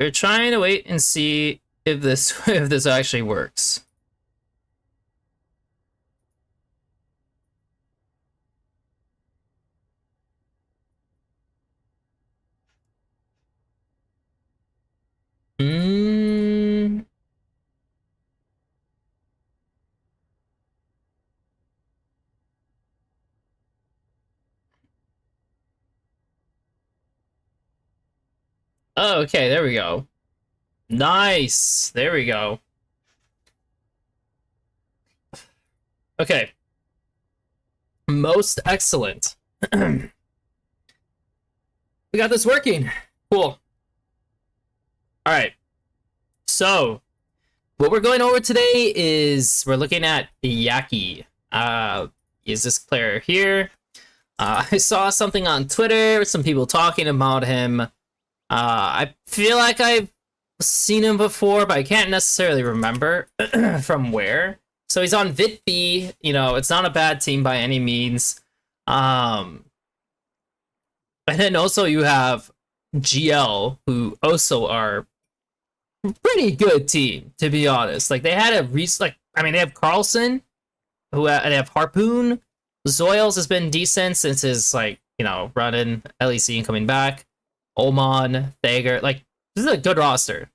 We're trying to wait and see if this if this actually works. Hmm. Oh, okay, there we go. Nice. There we go. Okay. Most excellent. We got this working. Cool. All right. So, what we're going over today is we're looking at Yakkey. Is this player here? I saw something on Twitter, some people talking about him. I feel like I've seen him before, but I can't necessarily remember from where. So he's on VitB. You know, it's not a bad team by any means. And then also you have GL, who also are pretty good team, to be honest. Like they had a they have Carlson, who they have Harpoon. Zoils has been decent since his run in LEC and coming back. Oman, Thager, like this is a good roster.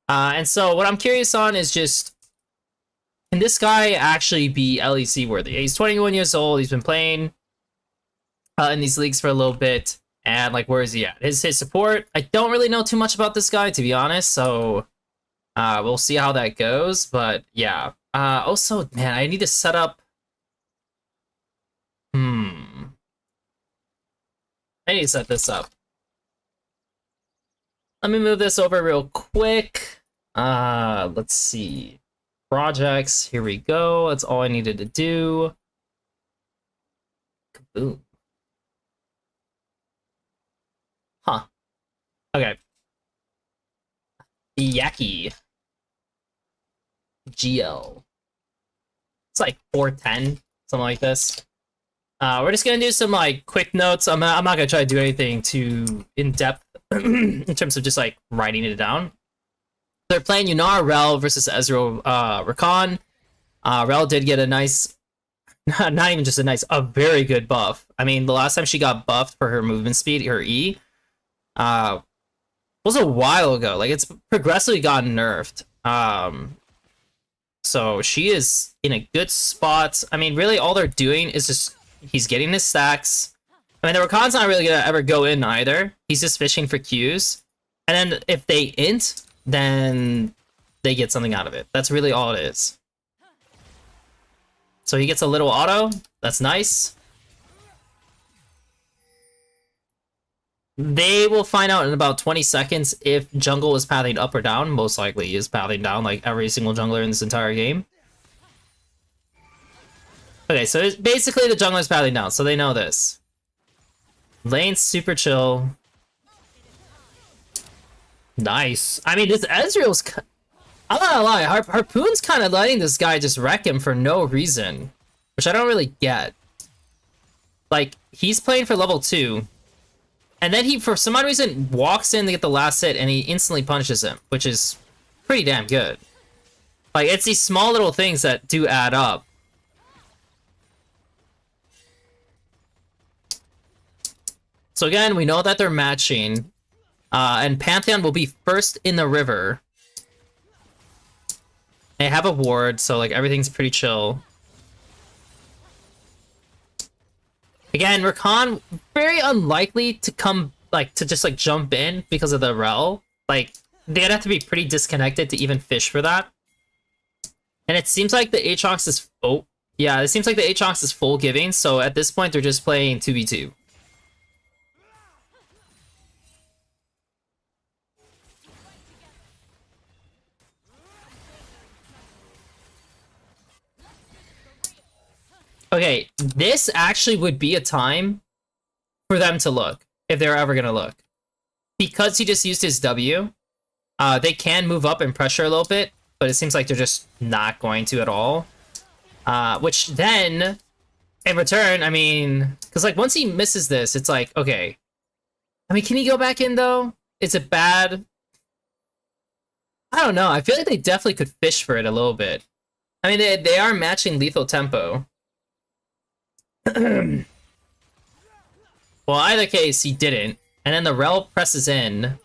And so what I'm curious on is just, can this guy actually be LEC worthy? He's 21 years old. He's been playing in these leagues for a little bit, and like, where is he at? His support, I don't really know too much about this guy, to be honest. So we'll see how that goes. But yeah. Also, man, I need to set up. I need to set this up. Let me move this over real quick. Let's see. Projects, here we go. That's all I needed to do. Kaboom. Huh. Okay. Yakkey. GL. It's like 410, something like this. We're just gonna do some like quick notes. I'm not gonna try to do anything too in depth in terms of just like writing it down. They're playing Yunar Rel versus Aeru Rakan. Rel did get a nice, not even just a nice, a very good buff. I mean, the last time she got buffed for her movement speed, her E, was a while ago. Like it's progressively gotten nerfed. So she is in a good spot. I mean, really all they're doing is just, he's getting his stacks. I mean, the Rakan's not really gonna ever go in either. He's just fishing for Qs. And then if they int, then they get something out of it. That's really all it is. So he gets a little auto. That's nice. They will find out in about 20 seconds if jungle is pathing up or down. Most likely he is pathing down, like every single jungler in this entire game. Okay, so it's basically the jungler's pathing down, so they know this. Lane's super chill. Nice. I mean, this Ezreal's... I'm not gonna lie, Harpoon's kind of letting this guy just wreck him for no reason, which I don't really get. Like, he's playing for level 2, and then he, for some odd reason, walks in to get the last hit, and he instantly punishes him, which is pretty damn good. Like, it's these small little things that do add up. So again, we know that they're matching, and Pantheon will be first in the river. They have a ward, so like everything's pretty chill. Again, Rakan very unlikely to come to just jump in because of the rel. Like they'd have to be pretty disconnected to even fish for that. And it seems like the Aatrox is it seems like the Aatrox is full giving. So at this point, they're just playing 2v2. Okay, this actually would be a time for them to look, if they're ever going to look. Because he just used his W, they can move up and pressure a little bit, but it seems like they're just not going to at all. Which then, in return, I mean, because like once he misses this, it's like, okay. I mean, can he go back in though? Is it bad? I don't know. I feel like they definitely could fish for it a little bit. I mean, they are matching lethal tempo. Well, either case, he didn't. And then the Rel presses in.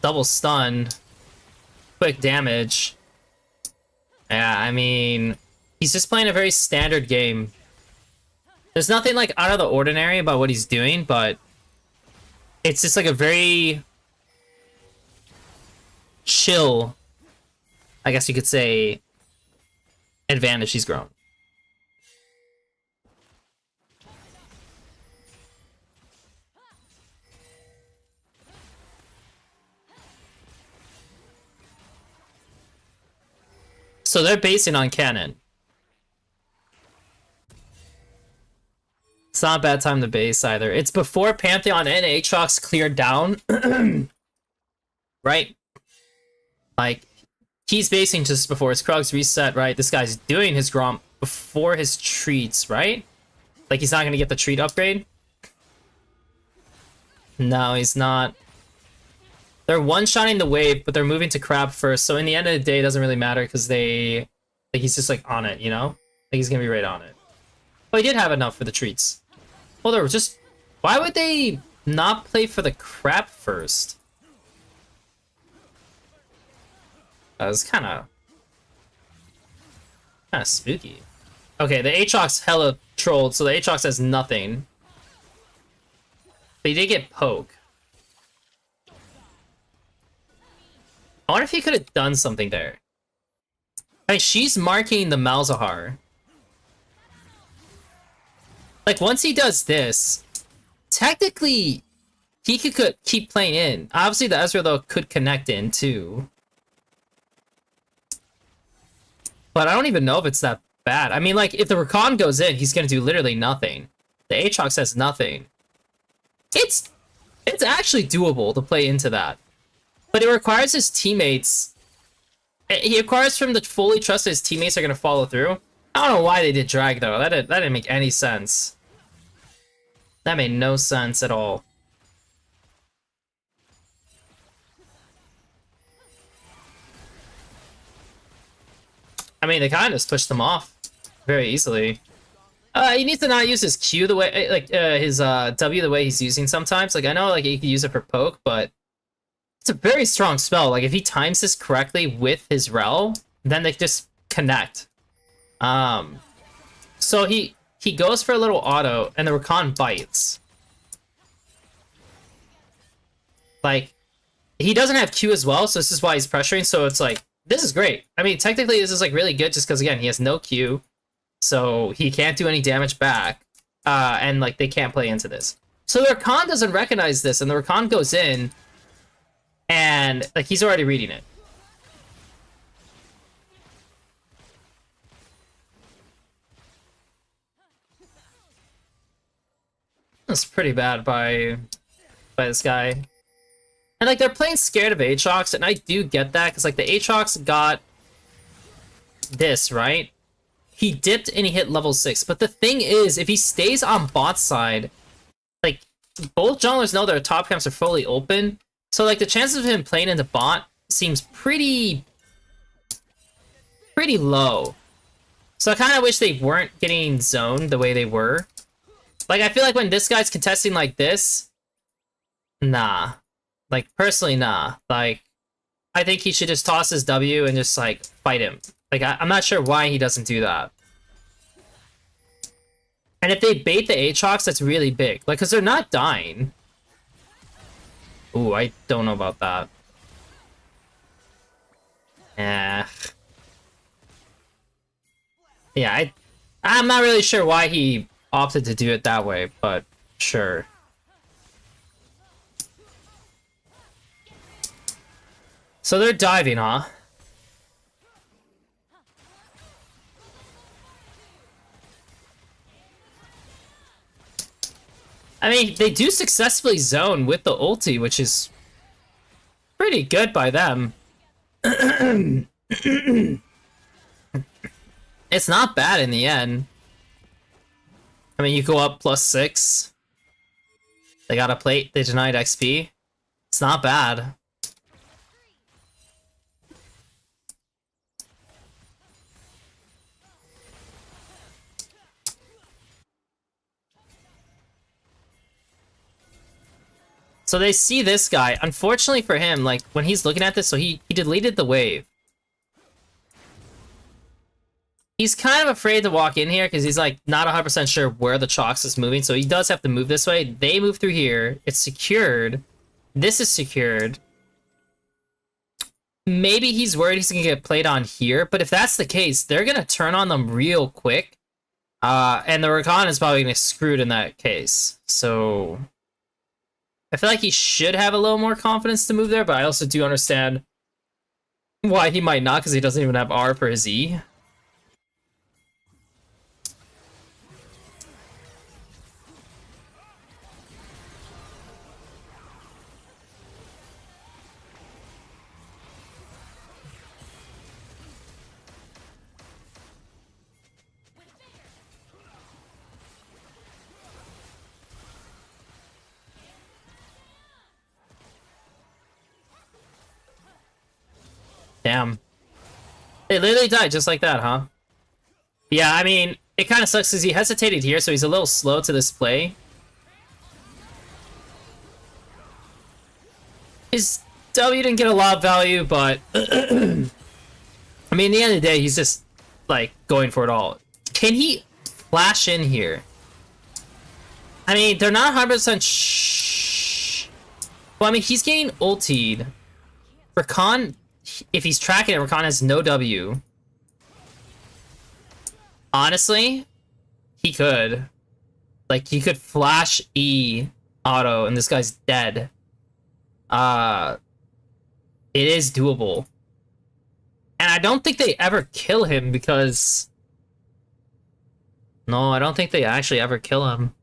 Double stun. Quick damage. Yeah, I mean, he's just playing a very standard game. There's nothing like out of the ordinary about what he's doing, but it's just like a very chill, I guess you could say, advantage he's grown. So they're basing on cannon. It's not a bad time to base either. It's before Pantheon and Aatrox cleared down. Right? Like, he's basing just before his Krugs reset, right? This guy's doing his Gromp before his treats, right? Like, he's not gonna get the treat upgrade? No, he's not. They're one-shotting the wave, but they're moving to Crab first, so in the end of the day, it doesn't really matter, because they... Like, he's just, like, on it, you know? Like, he's gonna be right on it. But he did have enough for the treats. Well, they're just... Why would they not play for the Crab first? That was kind of spooky. Okay, the Aatrox hella trolled, so the Aatrox has nothing. But he did get poke. I wonder if he could have done something there. Like, she's marking the Malzahar. Like, once he does this, technically, he could keep playing in. Obviously, the Ezreal, though, could connect in, too. But I don't even know if it's that bad. I mean, like, if the Rakan goes in, he's gonna do literally nothing. The Aatrox has nothing. It's actually doable to play into that. But it requires his teammates... He requires him to fully trust that his teammates are gonna follow through. I don't know why they did drag, though. That didn't make any sense. That made no sense at all. I mean, they kind of just pushed them off very easily. He needs to not use his Q the way, like, his W the way he's using sometimes. Like, I know, like, he can use it for poke, but it's a very strong spell. Like, if he times this correctly with his Rel, then they just connect. So he goes for a little auto, and the Rakan bites. Like, he doesn't have Q as well, so this is why he's pressuring, so it's like, this is great. I mean, technically, this is, like, really good just because, again, he has no Q, so he can't do any damage back, and, like, they can't play into this. So the Rakan doesn't recognize this, and the Rakan goes in, and, like, he's already reading it. That's pretty bad by this guy. And, like, they're playing scared of Aatrox, and I do get that, because, like, the Aatrox got this, right? He dipped and he hit level 6, but the thing is, if he stays on bot side, like, both junglers know their top camps are fully open, so, like, the chances of him playing into bot seems pretty low. So I kind of wish they weren't getting zoned the way they were. Like, I feel like when this guy's contesting like this, nah. Like, personally, nah. Like, I think he should just toss his W and just, like, fight him. Like, I'm not sure why he doesn't do that. And if they bait the Aatrox, that's really big. Like, because they're not dying. Ooh, I don't know about that. Yeah, I'm not really sure why he opted to do it that way, but sure. So they're diving, huh? I mean, they do successfully zone with the ulti, which is pretty good by them. It's not bad in the end. I mean, you go up +6. They got a plate, they denied XP. It's not bad. So they see this guy. Unfortunately for him, like, when he's looking at this, so he deleted the wave. He's kind of afraid to walk in here because he's, like, not 100% sure where the Chalks is moving, so he does have to move this way. They move through here. It's secured. This is secured. Maybe he's worried he's gonna get played on here, but if that's the case, they're gonna turn on them real quick. And the Rakan is probably gonna get screwed in that case. So I feel like he should have a little more confidence to move there, but I also do understand why he might not, because he doesn't even have R for his E. Damn. They literally died just like that, huh? Yeah, I mean, it kind of sucks because he hesitated here, so he's a little slow to this play. His W didn't get a lot of value, but I mean, at the end of the day, he's just, like, going for it all. Can he flash in here? I mean, they're not 100% Well, I mean, he's getting ultied. Rakan, if he's tracking it, Rakan has no W. Honestly, he could. Like, he could flash E auto, and this guy's dead. It is doable. And I don't think they ever kill him because... No, I don't think they actually ever kill him.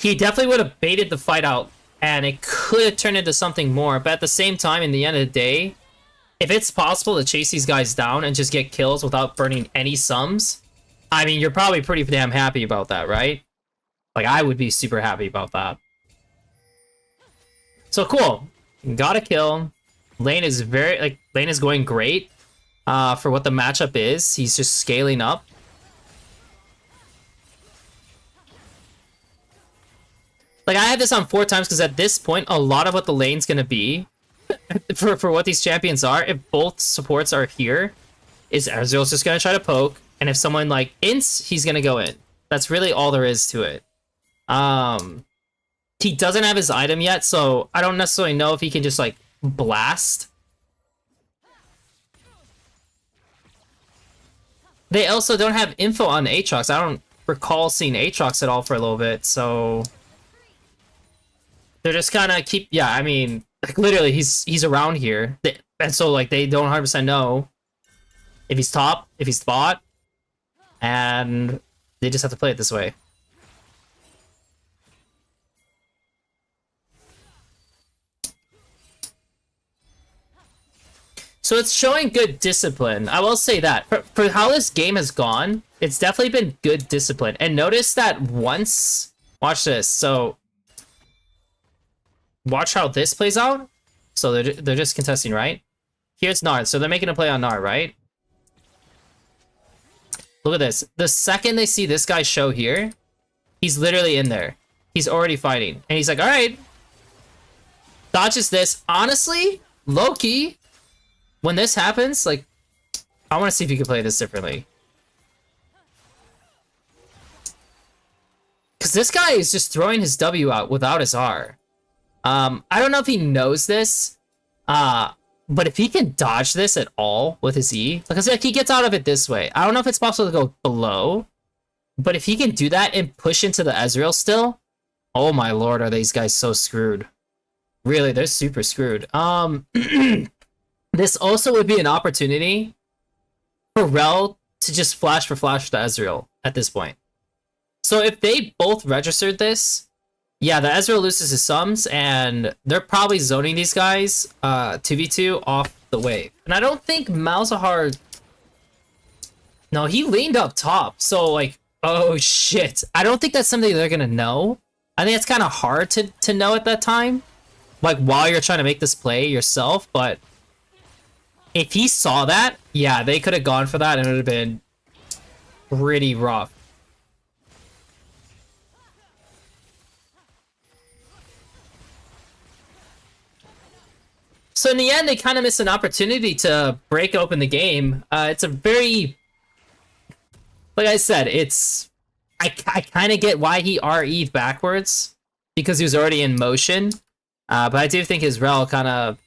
He definitely would have baited the fight out, and it could have turned into something more, but at the same time, in the end of the day, if it's possible to chase these guys down and just get kills without burning any sums, I mean, you're probably pretty damn happy about that, right? Like, I would be super happy about that. So cool. Got a kill. Lane is Lane is going great for what the matchup is. He's just scaling up. Like, I had this on 4 times because at this point, a lot of what the lane's gonna be for what these champions are, if both supports are here, is Ezreal's just gonna try to poke, and if someone like ints, he's gonna go in. That's really all there is to it. He doesn't have his item yet, so I don't necessarily know if he can just like blast. They also don't have info on Aatrox. I don't recall seeing Aatrox at all for a little bit, so they're just kind of keep. Yeah, I mean, like literally, he's around here, and so like they don't 100% know if he's top, if he's bot, and they just have to play it this way. So it's showing good discipline. I will say that. For how this game has gone, it's definitely been good discipline. And notice that once... Watch this. So... Watch how this plays out. So they're just contesting, right? Here's Nard. So they're making a play on Nard, right? Look at this. The second they see this guy show here, he's literally in there. He's already fighting. And he's like, alright. Dodges this. Honestly, low-key... When this happens, like, I want to see if you can play this differently. Because this guy is just throwing his W out without his R. I don't know if he knows this, but if he can dodge this at all with his E, because like, he gets out of it this way. I don't know if it's possible to go below, but if he can do that and push into the Ezreal still, oh my lord, are these guys so screwed. Really, they're super screwed. This also would be an opportunity for Rel to just flash for flash to Ezreal at this point. So if they both registered this, yeah, the Ezreal loses his sums, and they're probably zoning these guys 2v2 off the wave. And I don't think Malzahar... No, he leaned up top, so like, oh shit. I don't think that's something they're gonna know. I think it's kind of hard to know at that time, like while you're trying to make this play yourself, but... If he saw that, yeah, they could have gone for that and it would have been pretty rough. So in the end, they kind of miss an opportunity to break open the game. It's a very, like I said, it's I kind of get why he RE'd backwards because he was already in motion. But I do think his rel kind of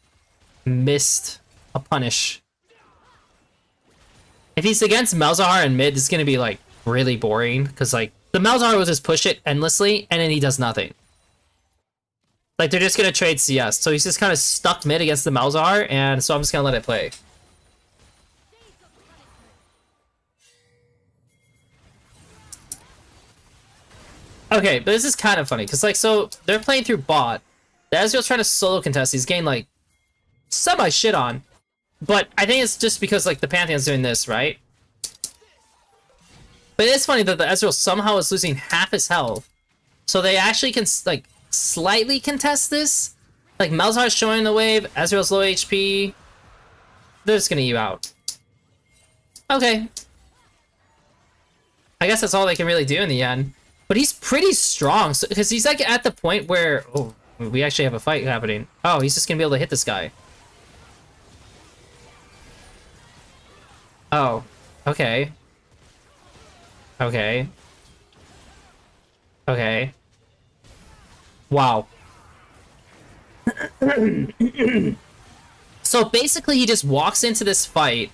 missed a punish. If he's against Malzahar in mid, it's gonna be like really boring because like the Malzahar will just push it endlessly and then he does nothing. Like they're just gonna trade CS, so he's just kind of stuck mid against the Malzahar, and so I'm just gonna let it play. Okay, but this is kind of funny because like so they're playing through bot. The Ezreal's trying to solo contest. He's getting like semi shit on. But I think it's just because, like, the Pantheon's doing this, right? But it's funny that the Ezreal somehow is losing half his health. So they actually can, like, slightly contest this. Like, Malzahar's showing the wave, Ezreal's low HP. They're just gonna you out. Okay. I guess that's all they can really do in the end. But he's pretty strong, so because he's, like, at the point where... Oh, we actually have a fight happening. Oh, he's just gonna be able to hit this guy. Oh, okay. Okay. Okay. Wow. So basically he just walks into this fight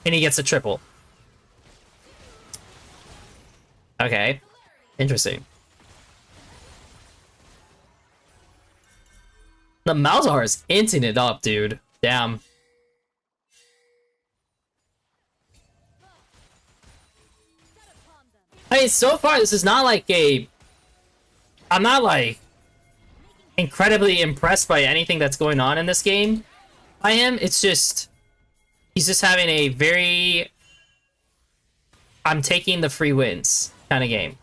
and he gets a triple. Okay. Interesting. The Malzahar is inting it up, dude. Damn. I mean, so far, this is not like a... I'm not, like, incredibly impressed by anything that's going on in this game. I am. It's just... He's just having a very... I'm taking the free wins kind of game.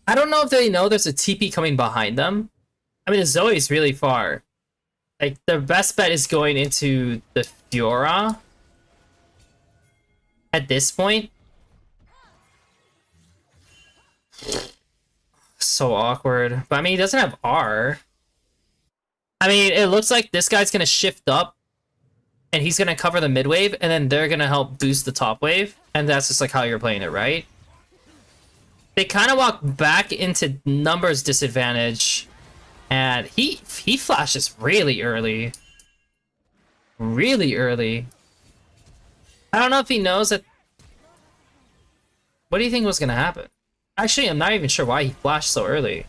I don't know if they know there's a TP coming behind them. I mean, the Zoe's really far. Like, their best bet is going into the Fiora. At this point. So awkward. But I mean, he doesn't have R. I mean, it looks like this guy's gonna shift up and he's gonna cover the mid wave and then they're gonna help boost the top wave. And that's just like how you're playing it, right? They kind of walk back into numbers disadvantage and he flashes really early. Really early. I don't know if he knows that... What do you think was gonna happen? Actually, I'm not even sure why he flashed so early.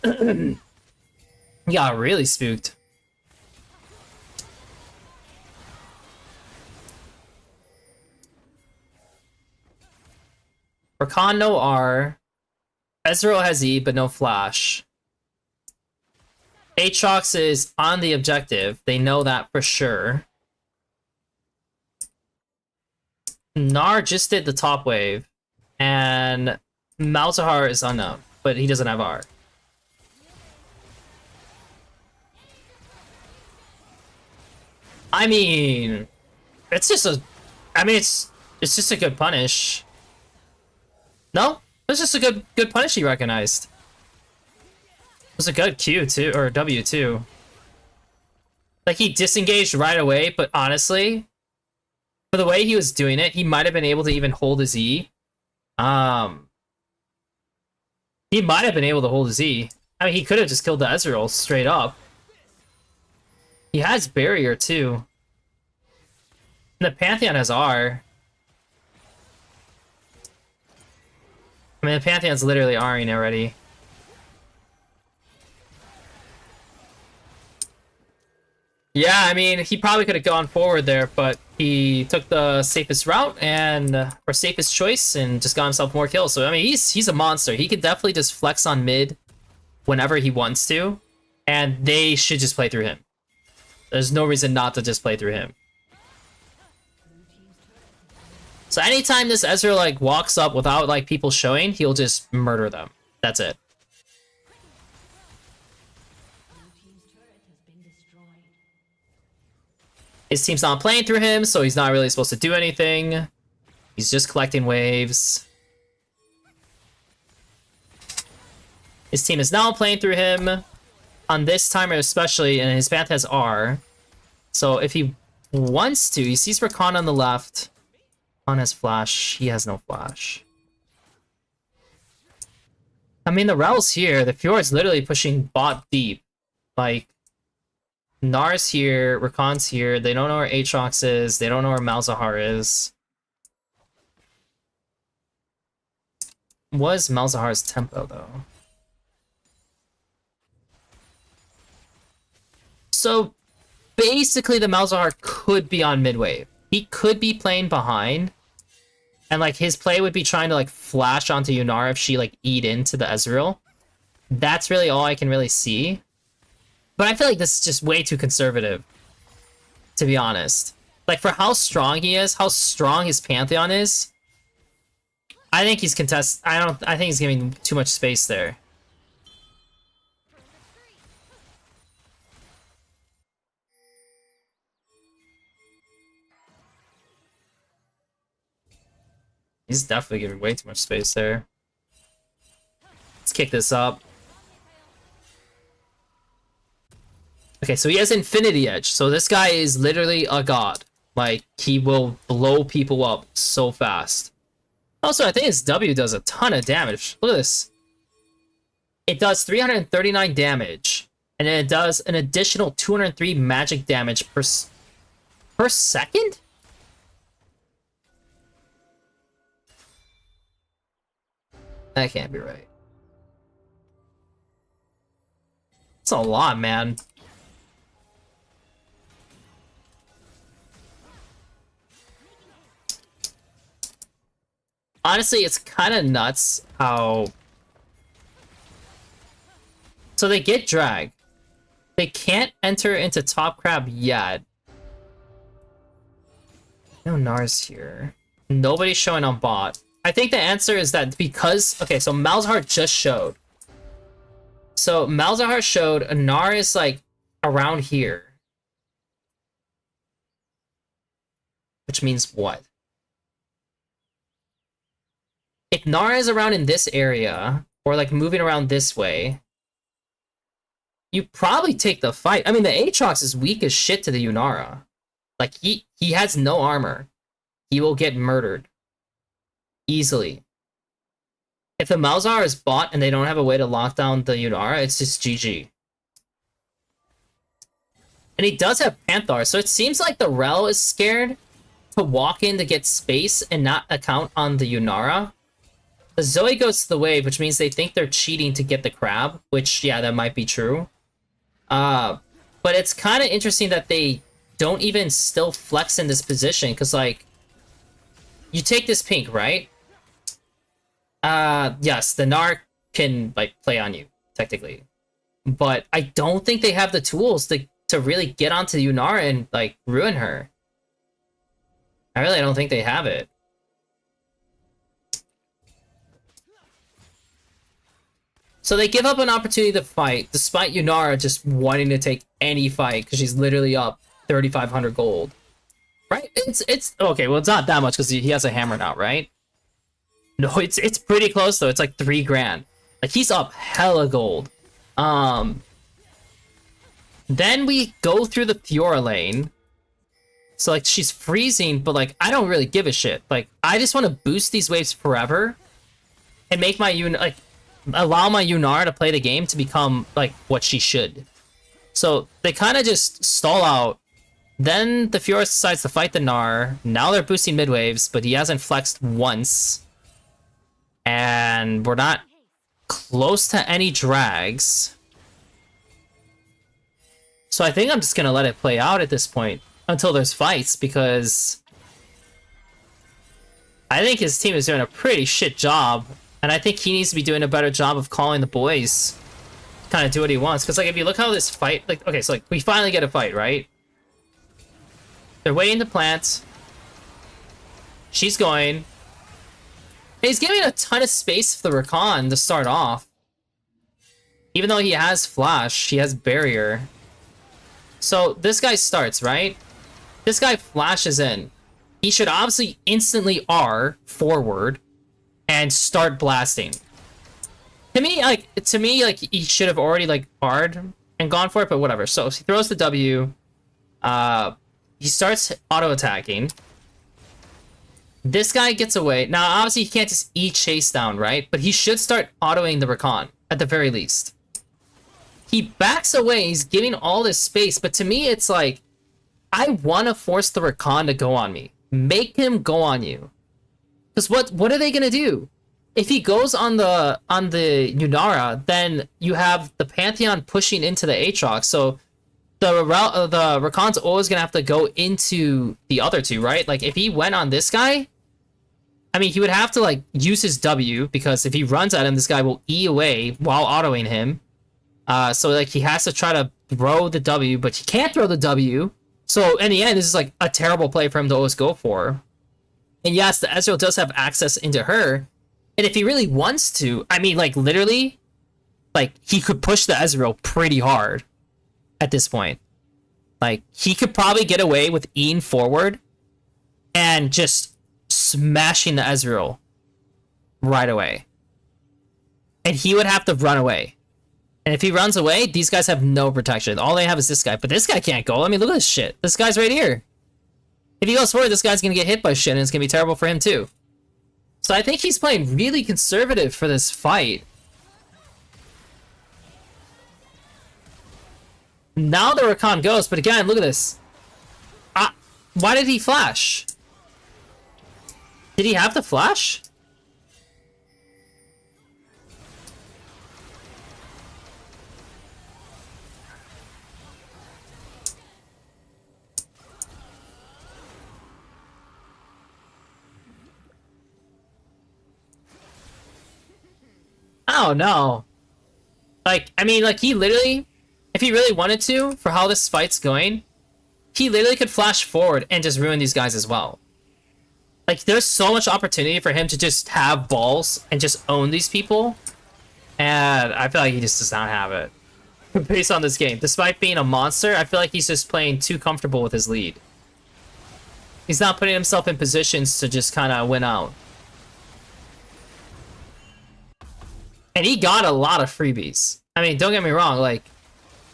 He got really spooked. Rakan no R. Ezreal has E, but no flash. Aatrox is on the objective. They know that for sure. Gnar just did the top wave. And Malzahar is unknown, but he doesn't have R. I mean, it's just a... I mean, it's just a good punish. No? It's just a good punish he recognized. It was a good Q, too, or W, too. Like, he disengaged right away, but honestly, for the way he was doing it, he might have been able to even hold his E. He might have been able to hold his E. I mean, he could have just killed the Ezreal straight up. He has barrier too. And the Pantheon has R. I mean, the Pantheon's literally R'ing already. Yeah, I mean, he probably could have gone forward there, but he took the safest route and or safest choice and just got himself more kills. So I mean, he's a monster. He could definitely just flex on mid whenever he wants to, and they should just play through him. There's no reason not to just play through him. So anytime this Ezreal like walks up without like people showing, he'll just murder them. That's it. His team's not playing through him, so he's not really supposed to do anything. He's just collecting waves. His team is now playing through him. on this timer especially, and his path has R. So if he wants to, he sees Rakan on the left. On his flash, he has no flash. I mean, the Rel's here. The Fjord's literally pushing bot deep. Like, Nar's here, Rakan's here. They don't know where Aatrox is. They don't know where Malzahar is. What is Malzahar's tempo, though? So, basically, the Malzahar could be on mid-wave. He could be playing behind. And, like, his play would be trying to, like, flash onto Yunara if she, like, eat into the Ezreal. That's really all I can really see. But I feel like this is just way too conservative, to be honest. Like, for how strong he is, how strong his Pantheon is, I think he's I think he's giving too much space there. He's definitely giving way too much space there. Let's kick this up. Okay, so he has Infinity Edge. So this guy is literally a god. Like, he will blow people up so fast. Also, I think his W does a ton of damage. Look at this. It does 339 damage. And then it does an additional 203 magic damage per second? That can't be right. It's a lot, man. Honestly, it's kind of nuts how... So they get drag. They can't enter into top crab yet. No Nars here. Nobody's showing on bot. I think the answer is that because... Okay, so Malzahar just showed. So Malzahar showed, Gnar is like around here. Which means what? If Gnar is around in this area, or like moving around this way, you probably take the fight. I mean, the Aatrox is weak as shit to the Yunara. Like, he has no armor. He will get murdered. Easily. If the Malzahar is bot and they don't have a way to lock down the Yunara, it's just GG. And he does have Panthar, so it seems like the Rel is scared to walk in to get space and not account on the Yunara. The Zoe goes to the wave, which means they think they're cheating to get the crab, which, yeah, that might be true. But it's kind of interesting that they don't even still flex in this position, because, like, you take this pink, right? Yes, the Gnar can, like, play on you, technically. But I don't think they have the tools to really get onto Yunara and, like, ruin her. I really don't think they have it. So they give up an opportunity to fight, despite Yunara just wanting to take any fight, because she's literally up 3,500 gold. Right? It's okay, well, it's not that much, because he has a hammer now, right? No, it's pretty close, though. It's like 3 grand. Like, he's up hella gold. Then we go through the Fiora lane. So, like, she's freezing, but, like, I don't really give a shit. Like, I just want to boost these waves forever and make my like, allow my Yunara to play the game to become, like, what she should. So, they kind of just stall out. Then the Fiora decides to fight the Gnar. Now they're boosting mid waves, but he hasn't flexed once. And we're not close to any drags. So I think I'm just going to let it play out at this point until there's fights, because I think his team is doing a pretty shit job. And I think he needs to be doing a better job of calling the boys kind of do what he wants. Because, like, if you look how this fight... Like, okay, so, like, we finally get a fight, right? They're waiting to plant. She's going... He's giving a ton of space for the Rakan to start off. Even though he has flash, he has barrier. So this guy starts, right? This guy flashes in. He should obviously instantly R forward and start blasting. To me, like he should have already, like, R'd and gone for it, but whatever. So he throws the W. He starts auto-attacking. This guy gets away. Now, obviously, he can't just chase down, right? But he should start autoing the Rakan, at the very least. He backs away. He's giving all this space. But to me, it's like, I want to force the Rakan to go on me. Make him go on you. Because what are they going to do? If he goes on the Yunara, then you have the Pantheon pushing into the Aatrox. So the Rakan's always going to have to go into the other two, right? Like, if he went on this guy, I mean, he would have to, like, use his W, because if he runs at him, this guy will E away while autoing him. So, like, he has to try to throw the W, but he can't throw the W. So, in the end, this is, like, a terrible play for him to always go for. And yes, the Ezreal does have access into her. And if he really wants to, I mean, like, literally, like, he could push the Ezreal pretty hard at this point. Like, he could probably get away with E'ing forward and just smashing the Ezreal right away. And he would have to run away. And if he runs away, these guys have no protection. All they have is this guy. But this guy can't go. I mean, look at this shit. This guy's right here. If he goes forward, this guy's going to get hit by shit, and it's going to be terrible for him too. So I think he's playing really conservative for this fight. Now the Rakan goes, but again, look at this. Why did he flash? Did he have to flash? I don't know. Like, I mean, like, he literally, if he really wanted to, for how this fight's going, he literally could flash forward and just ruin these guys as well. Like, there's so much opportunity for him to just have balls and just own these people. And I feel like he just does not have it. Based on this game. Despite being a monster, I feel like he's just playing too comfortable with his lead. He's not putting himself in positions to just kind of win out. And he got a lot of freebies. I mean, don't get me wrong, like,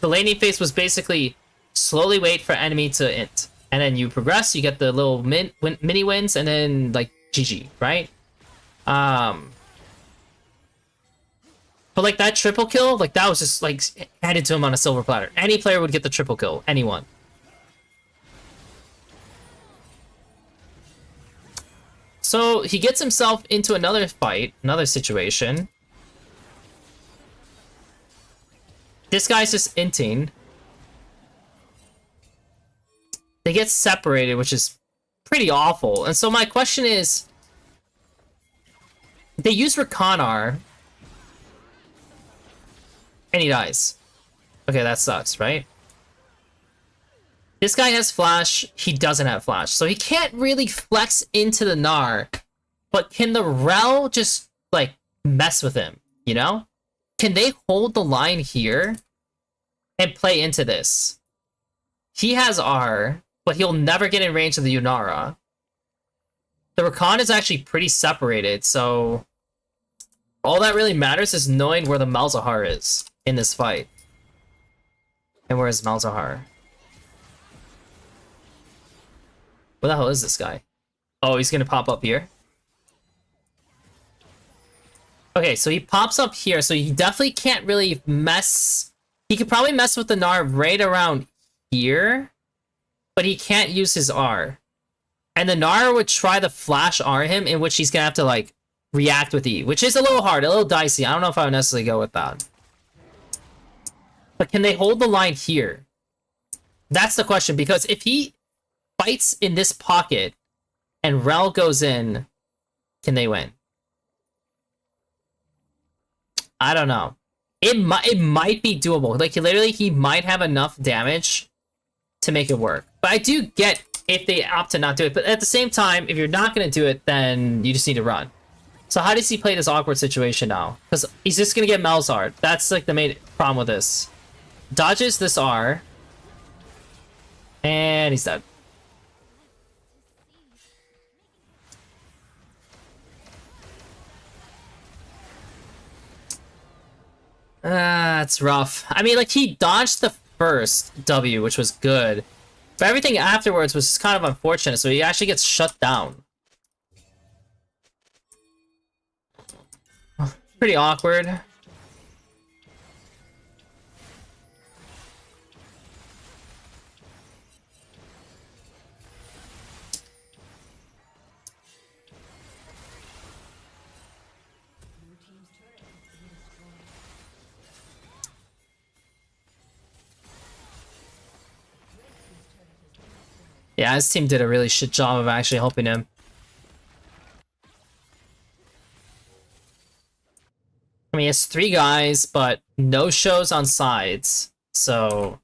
the laning phase was basically slowly wait for enemy to int. And then you progress, you get the little mini wins, and then, like, GG, right? But, like, that triple kill, like, that was just, like, handed to him on a silver platter. Any player would get the triple kill. Anyone. So, he gets himself into another fight, another situation. This guy's just inting. They get separated, which is pretty awful. And so my question is, they use Rakan, and he dies. Okay, that sucks, right? This guy has flash, he doesn't have flash. So he can't really flex into the Gnar, but can the Rel just, like, mess with him, you know? Can they hold the line here and play into this? He has R, but he'll never get in range of the Yunara. The Rakan is actually pretty separated, so all that really matters is knowing where the Malzahar is in this fight. And where is Malzahar? Where the hell is this guy? Oh, he's gonna pop up here. Okay, so he pops up here, so he definitely can't really mess. He could probably mess with the Gnar right around here, but he can't use his R. And the Gnar would try to flash R him, in which he's gonna have to, like, react with E, which is a little hard, a little dicey. I don't know if I would necessarily go with that. But can they hold the line here? That's the question, because if he fights in this pocket and Rel goes in, can they win? I don't know. It might be doable. Like, literally, he might have enough damage to make it work. But I do get if they opt to not do it. But at the same time, if you're not going to do it, then you just need to run. So how does he play this awkward situation now? Because he's just going to get Malzahar. That's, like, the main problem with this. Dodges this R. And he's dead. It's rough. I mean, like, he dodged the first W, which was good. But everything afterwards was kind of unfortunate, so he actually gets shut down. Pretty awkward. Yeah, his team did a really shit job of actually helping him. I mean, it's 3 guys, but no shows on sides. So...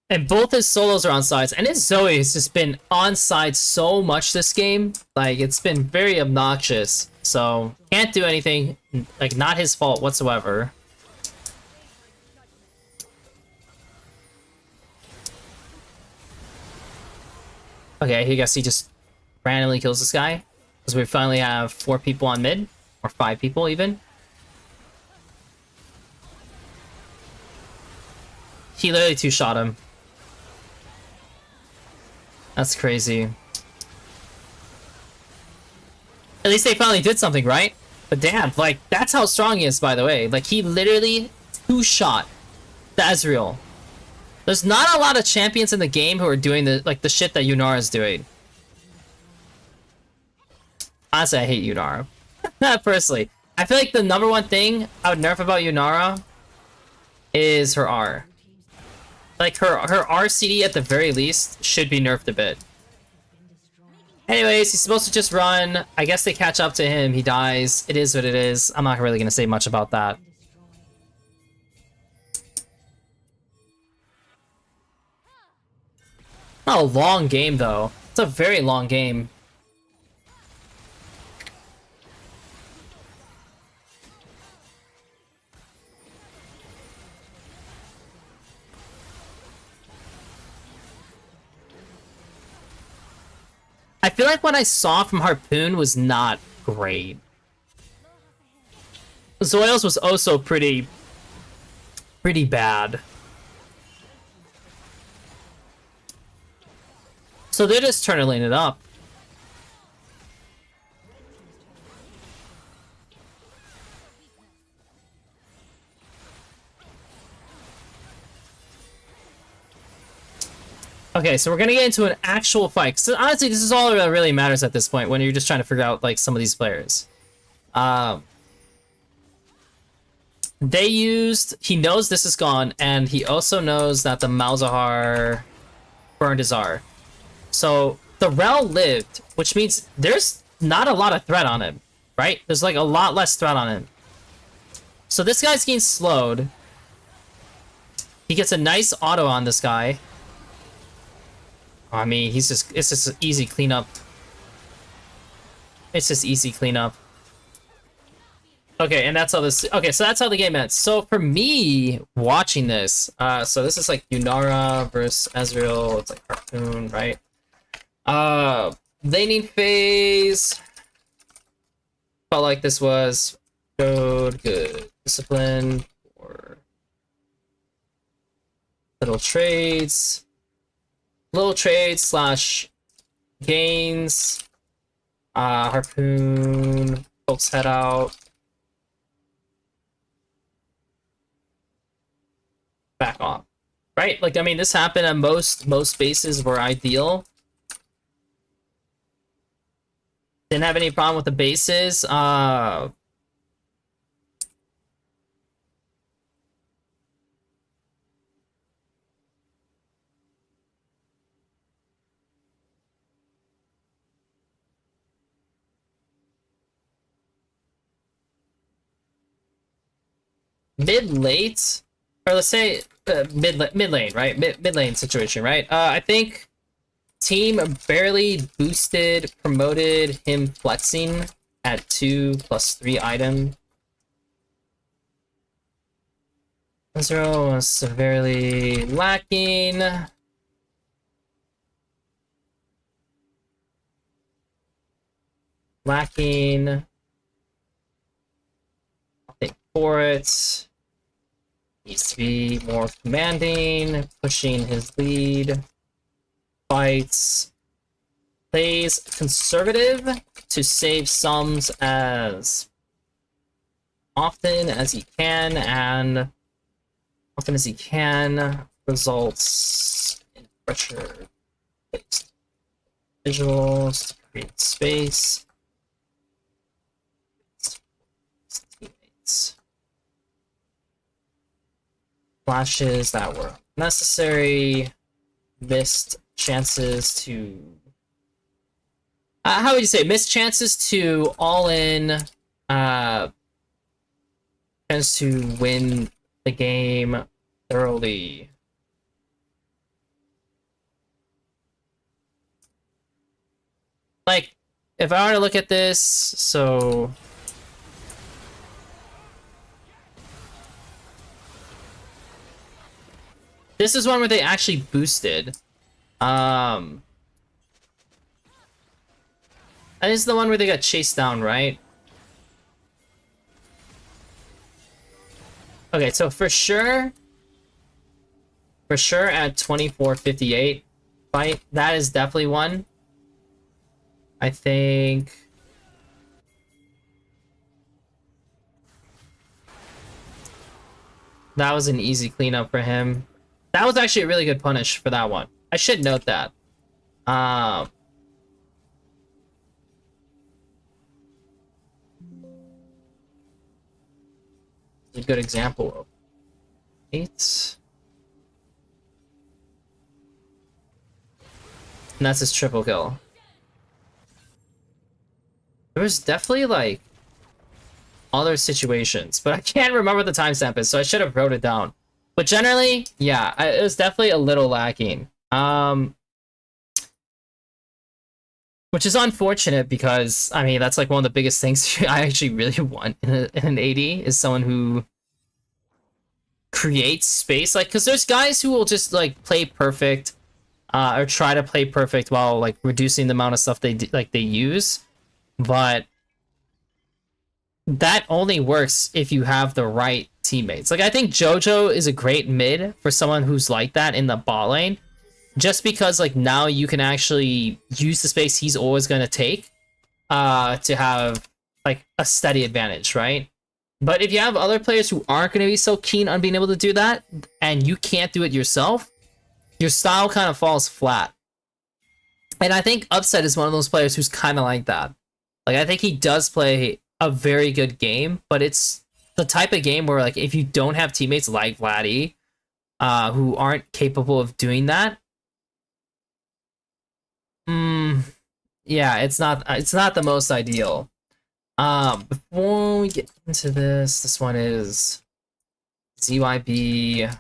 And both his solos are on sides. And his Zoe has just been on side so much this game. Like, it's been very obnoxious. So, can't do anything. Like, not his fault whatsoever. Okay, I guess he just randomly kills this guy. Because we finally have 4 people on mid. Or 5 people, even. He literally 2-shot him. That's crazy. At least they finally did something, right? But damn, like, that's how strong he is, by the way. Like, he literally 2-shot the Ezreal. There's not a lot of champions in the game who are doing the shit that Yunara is doing. Honestly, I hate Yunara. Personally. I feel like the #1 thing I would nerf about Yunara is her R. Like, her RCD at the very least should be nerfed a bit. Anyways, he's supposed to just run. I guess they catch up to him. He dies. It is what it is. I'm not really going to say much about that. Not a long game, though. It's a very long game. I feel like what I saw from Harpoon was not great. Zoils was also pretty bad. So they're just turning it up. Okay, so we're gonna get into an actual fight. So honestly, this is all that really matters at this point when you're just trying to figure out like some of these players. They used. He knows this is gone, and he also knows that the Malzahar burned his R. So the Rel lived, which means there's not a lot of threat on him, right? There's like a lot less threat on him. So this guy's getting slowed. He gets a nice auto on this guy. I mean, it's just an easy cleanup. It's just easy cleanup. Okay, and that's how this. Okay, so that's how the game ends. So for me, watching this, so this is like Yunara versus Ezreal. It's like Harpoon, right? Laning phase. Felt like this was good discipline or little trades slash gains. Harpoon pokes head out. Back off. Right? Like, I mean, this happened at most bases were ideal. Didn't have any problem with the bases. Mid-late, or let's say mid lane, right? Mid lane situation, right? I think team barely boosted, promoted him flexing at 2+3 item. Ezreal was severely lacking. I'll think for it. Needs to be more commanding, pushing his lead. Fights. Plays conservative to save sums as often as he can, and often as he can results in pressure based visuals to create space. Teammates. Flashes that were necessary, missed chances to how would you say, missed chances to all in chance to win the game thoroughly. Like, if I were to look at this, so this is one where they actually boosted. That is the one where they got chased down, right? Okay, so for sure at 24:58 fight, that is definitely one. I think that was an easy cleanup for him. That was actually a really good punish for that one. I should note that. A good example of 8. And that's his triple kill. There was definitely like other situations, but I can't remember the timestamp is, so I should have wrote it down. But generally, yeah, it was definitely a little lacking. Which is unfortunate because, I mean, that's like one of the biggest things I actually really want in an AD is someone who creates space. Like, because there's guys who will just like play perfect or try to play perfect while like reducing the amount of stuff they use. But that only works if you have the right teammates. Like, I think JoJo is a great mid for someone who's like that in the bot lane. Just because, like, now you can actually use the space he's always going to take to have, like, a steady advantage, right? But if you have other players who aren't going to be so keen on being able to do that, and you can't do it yourself, your style kind of falls flat. And I think Upset is one of those players who's kind of like that. Like, I think he does play a very good game, but it's the type of game where, like, if you don't have teammates like Vladdy, who aren't capable of doing that, yeah, it's not the most ideal. Before we get into this one is ZYB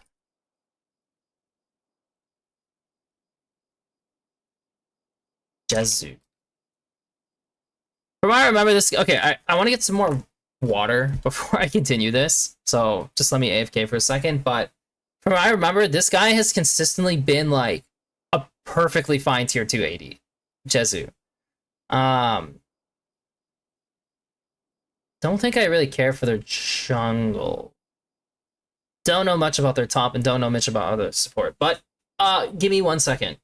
Jezu. From what I remember this, okay, I want to get some more water before I continue this, so just let me AFK for a second, but from what I remember, this guy has consistently been like a perfectly fine tier 2 AD. Jezu. Don't think I really care for their jungle. Don't know much about their top and don't know much about other support, but give me 1 second.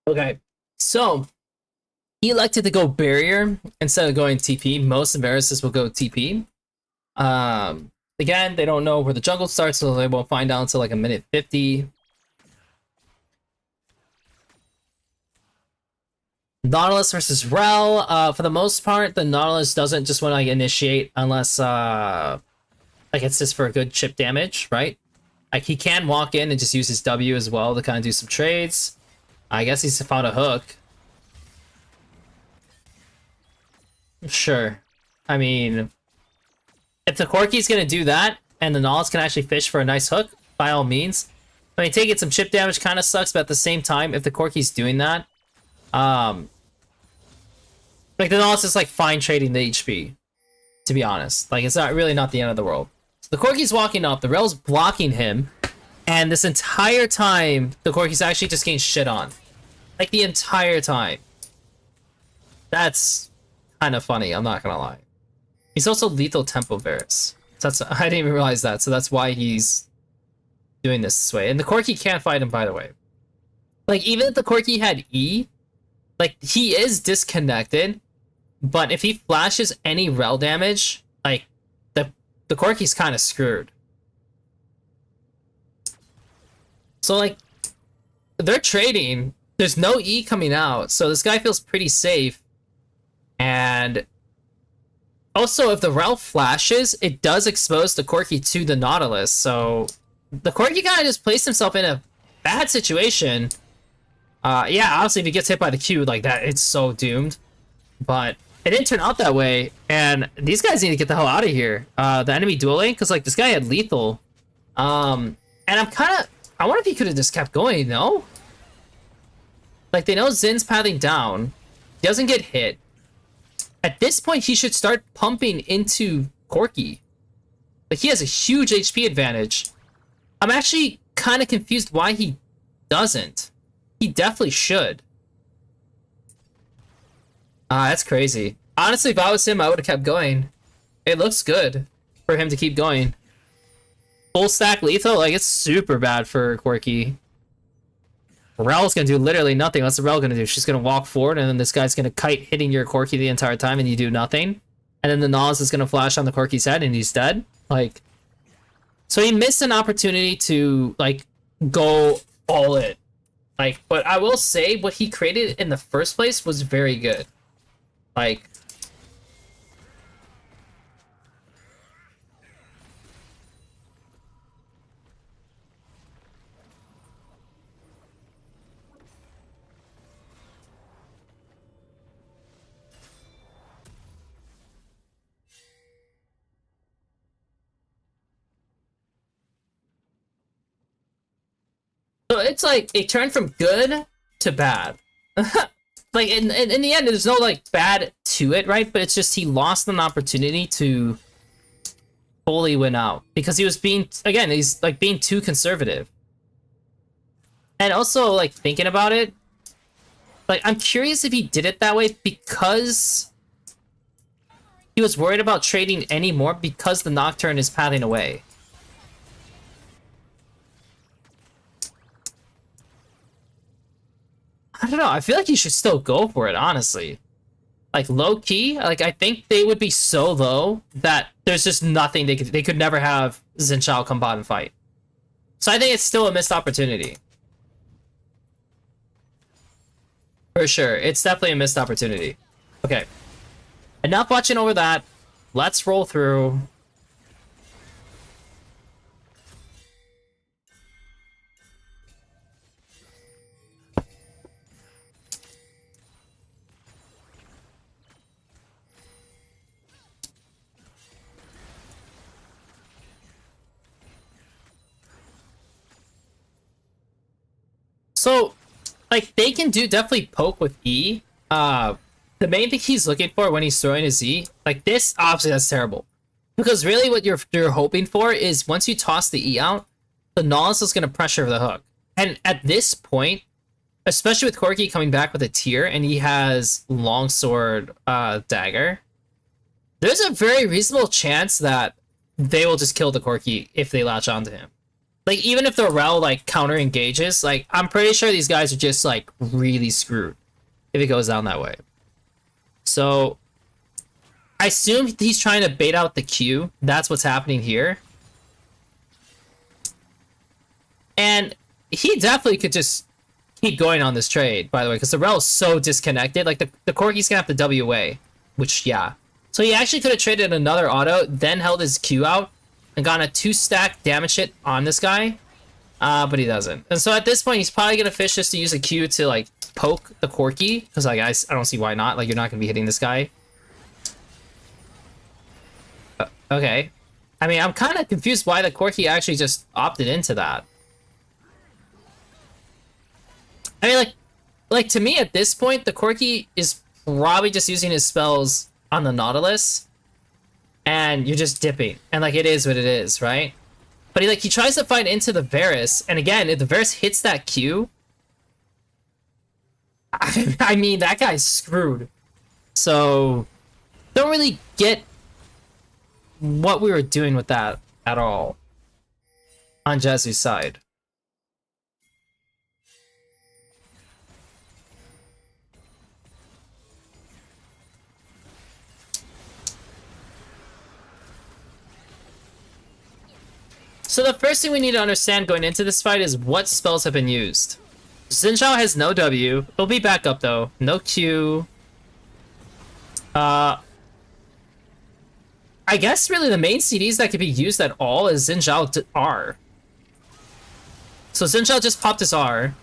Okay, so he elected to go barrier instead of going TP. Most Embarrasses will go TP. Again, they don't know where the jungle starts, so they won't find out until like a minute 50. Nautilus versus Rel. For the most part, the Nautilus doesn't just want to like initiate unless like it's just for a good chip damage, right? Like he can walk in and just use his W as well to kind of do some trades. I guess he's found a hook. Sure. I mean, if the Corki's gonna do that, and the Nautilus can actually fish for a nice hook, by all means. I mean, taking some chip damage kind of sucks, but at the same time, if the Corki's doing that, like the Nautilus is like fine trading the HP, to be honest. Like, it's not really not the end of the world. So the Corki's walking up, the Rel's blocking him, and this entire time, the Corki's actually just getting shit on. Like, the entire time. That's kind of funny, I'm not gonna lie. He's also lethal tempo Varus. So that's, I didn't even realize that, so that's why he's doing this way. And the Corki can't fight him, by the way. Like, even if the Corki had E, like, he is disconnected, but if he flashes any rel damage, like, the Corki's kind of screwed. So, like, they're trading. There's no E coming out, so this guy feels pretty safe. And also, if the rel flashes, it does expose the Corki to the Nautilus, so the Corki kind of just placed himself in a bad situation. Yeah, obviously, if he gets hit by the Q like that, it's so doomed. But it didn't turn out that way, and these guys need to get the hell out of here. The enemy dueling, because, like, this guy had lethal. And I'm kind of... I wonder if he could have just kept going, no? Like, they know Zin's pathing down. He doesn't get hit. At this point, he should start pumping into Corki. Like, he has a huge HP advantage. I'm actually kind of confused why he doesn't. He definitely should. That's crazy. Honestly, if I was him, I would have kept going. It looks good for him to keep going. Full stack lethal, like, it's super bad for Corki. Rel's gonna do literally nothing. What's the Rel gonna do? She's gonna walk forward, and then this guy's gonna kite hitting your Corki the entire time, and you do nothing. And then the Nautilus is gonna flash on the Corki's head, and he's dead. Like, so he missed an opportunity to, like, go all in. Like, but I will say, what he created in the first place was very good. Like, so it's like it turned from good to bad. Like, in the end, there's no, like, bad to it, right? But it's just he lost an opportunity to fully win out because he was being, again, he's, like, being too conservative. And also, like, thinking about it, like, I'm curious if he did it that way because he was worried about trading anymore because the Nocturne is pathing away. I don't know. I feel like you should still go for it, honestly. Like, low key, like, I think they would be so low that there's just nothing they could never have Xin Zhao come bot and fight. So I think it's still a missed opportunity. For sure. It's definitely a missed opportunity. Okay. Enough watching over that. Let's roll through. So, like, they can definitely poke with E. The main thing he's looking for when he's throwing his E, like this, obviously that's terrible. Because really what you're hoping for is once you toss the E out, the Nautilus is going to pressure the hook. And at this point, especially with Corki coming back with a tier and he has longsword dagger, there's a very reasonable chance that they will just kill the Corki if they latch onto him. Like, even if the Rel, like, counter engages, like, I'm pretty sure these guys are just, like, really screwed if it goes down that way. So, I assume he's trying to bait out the Q. That's what's happening here. And he definitely could just keep going on this trade, by the way, because the Rel is so disconnected. Like, the Corki's gonna have to W away, which, yeah. So he actually could have traded another auto, then held his Q out, and gotten a 2-stack damage hit on this guy, but he doesn't. And so at this point, he's probably gonna fish just to use a Q to, like, poke the Corki, because, like, I don't see why not. Like, you're not gonna be hitting this guy. Okay. I mean, I'm kind of confused why the Corki actually just opted into that. I mean, like to me at this point, the Corki is probably just using his spells on the Nautilus, and you're just dipping, and like it is what it is, right? But he tries to fight into the Varus, and again, if the Varus hits that Q, I mean that guy's screwed. So don't really get what we were doing with that at all on Jesu's side. So the first thing we need to understand going into this fight is what spells have been used. Xin Zhao has no W. It'll be back up though. No Q. I guess really the main CDs that could be used at all is Xin Zhao R. So Xin Zhao just popped his R.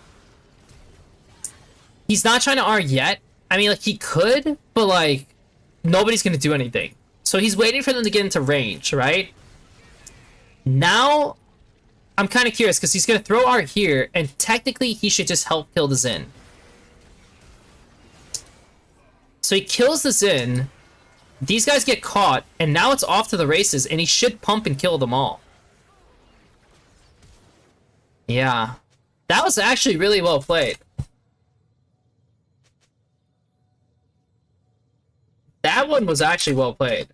He's not trying to R yet. I mean, like, he could, but like, nobody's gonna do anything. So he's waiting for them to get into range, right? Now, I'm kind of curious, because he's gonna throw R here, and technically he should just help kill the Xin. So he kills the Xin. These guys get caught, and now it's off to the races, and he should pump and kill them all. Yeah. That was actually really well played. That one was actually well played.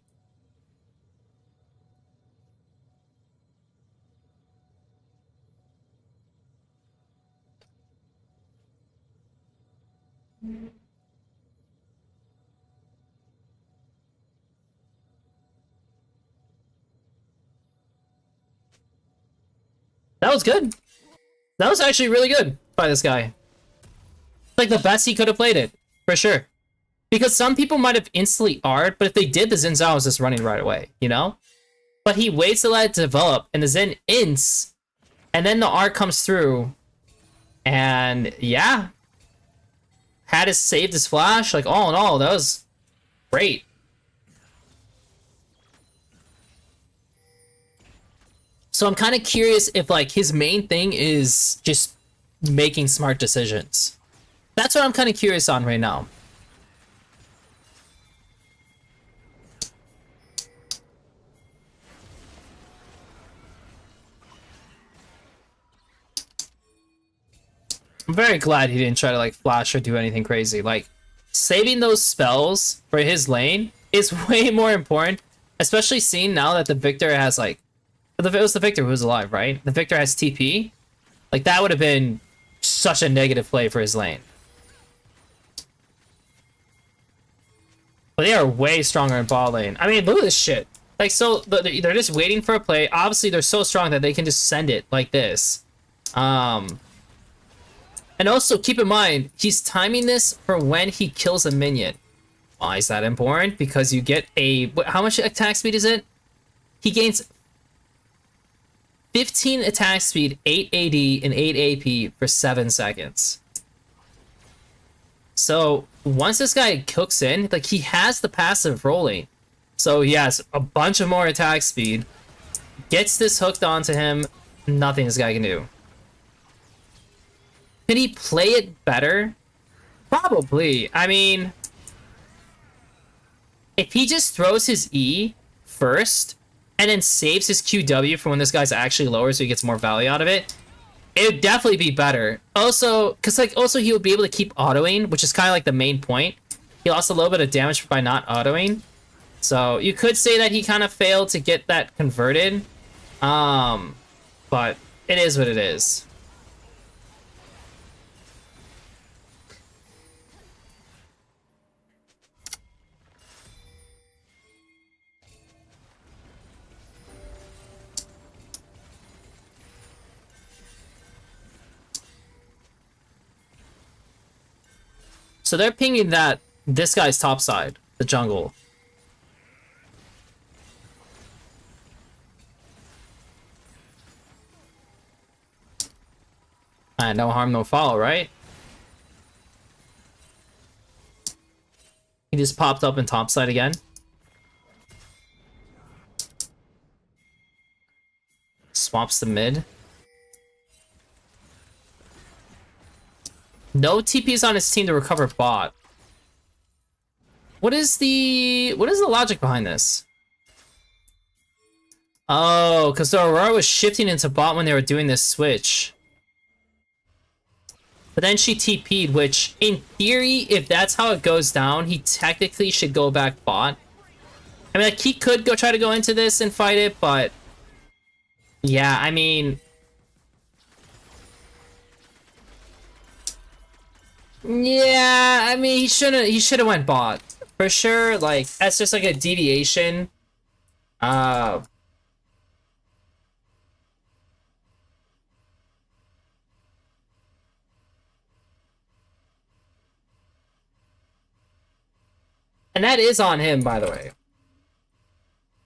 That was good. That was actually really good by this guy. Like the best he could have played it, for sure. Because some people might have instantly R'd, but if they did, the Xin Zhao was just running right away, you know? But he waits to let it develop, and the Xin ints, and then the R comes through, and yeah. Had his saved his flash, like all in all, that was great. So I'm kind of curious if like his main thing is just making smart decisions. That's what I'm kind of curious on right now. I'm very glad he didn't try to like flash or do anything crazy. Like saving those spells for his lane is way more important, especially seeing now that the Victor has like, it was the Victor who was alive, right? The Victor has TP. Like that would have been such a negative play for his lane. But they are way stronger in bot lane. I mean, look at this shit. Like, so they're just waiting for a play. Obviously, they're so strong that they can just send it like this. And also, keep in mind, he's timing this for when he kills a minion. Why is that important? Because you get a... How much attack speed is it? He gains 15 attack speed, 8 AD, and 8 AP for 7 seconds. So, once this guy cooks in, like, he has the passive rolling. So, he has a bunch of more attack speed. Gets this hooked onto him. Nothing this guy can do. Can he play it better? Probably. I mean, if he just throws his E first and then saves his QW for when this guy's actually lower so he gets more value out of it, it would definitely be better. Also, because like also he would be able to keep autoing, which is kind of like the main point. He lost a little bit of damage by not autoing. So you could say that he kind of failed to get that converted. But it is what it is. So they're pinging that this guy's top side, the jungle. And no harm, no foul, right? He just popped up in top side again. swaps the mid. No TPs on his team to recover bot. What is the logic behind this? Oh, because the Aurora was shifting into bot when they were doing this switch. But then she TP'd, which, in theory, if that's how it goes down, he technically should go back bot. I mean, like, he could try to go into this and fight it, but... Yeah, I mean... Yeah, I mean, he should've went bot. For sure, like, that's just like a deviation. And that is on him, by the way.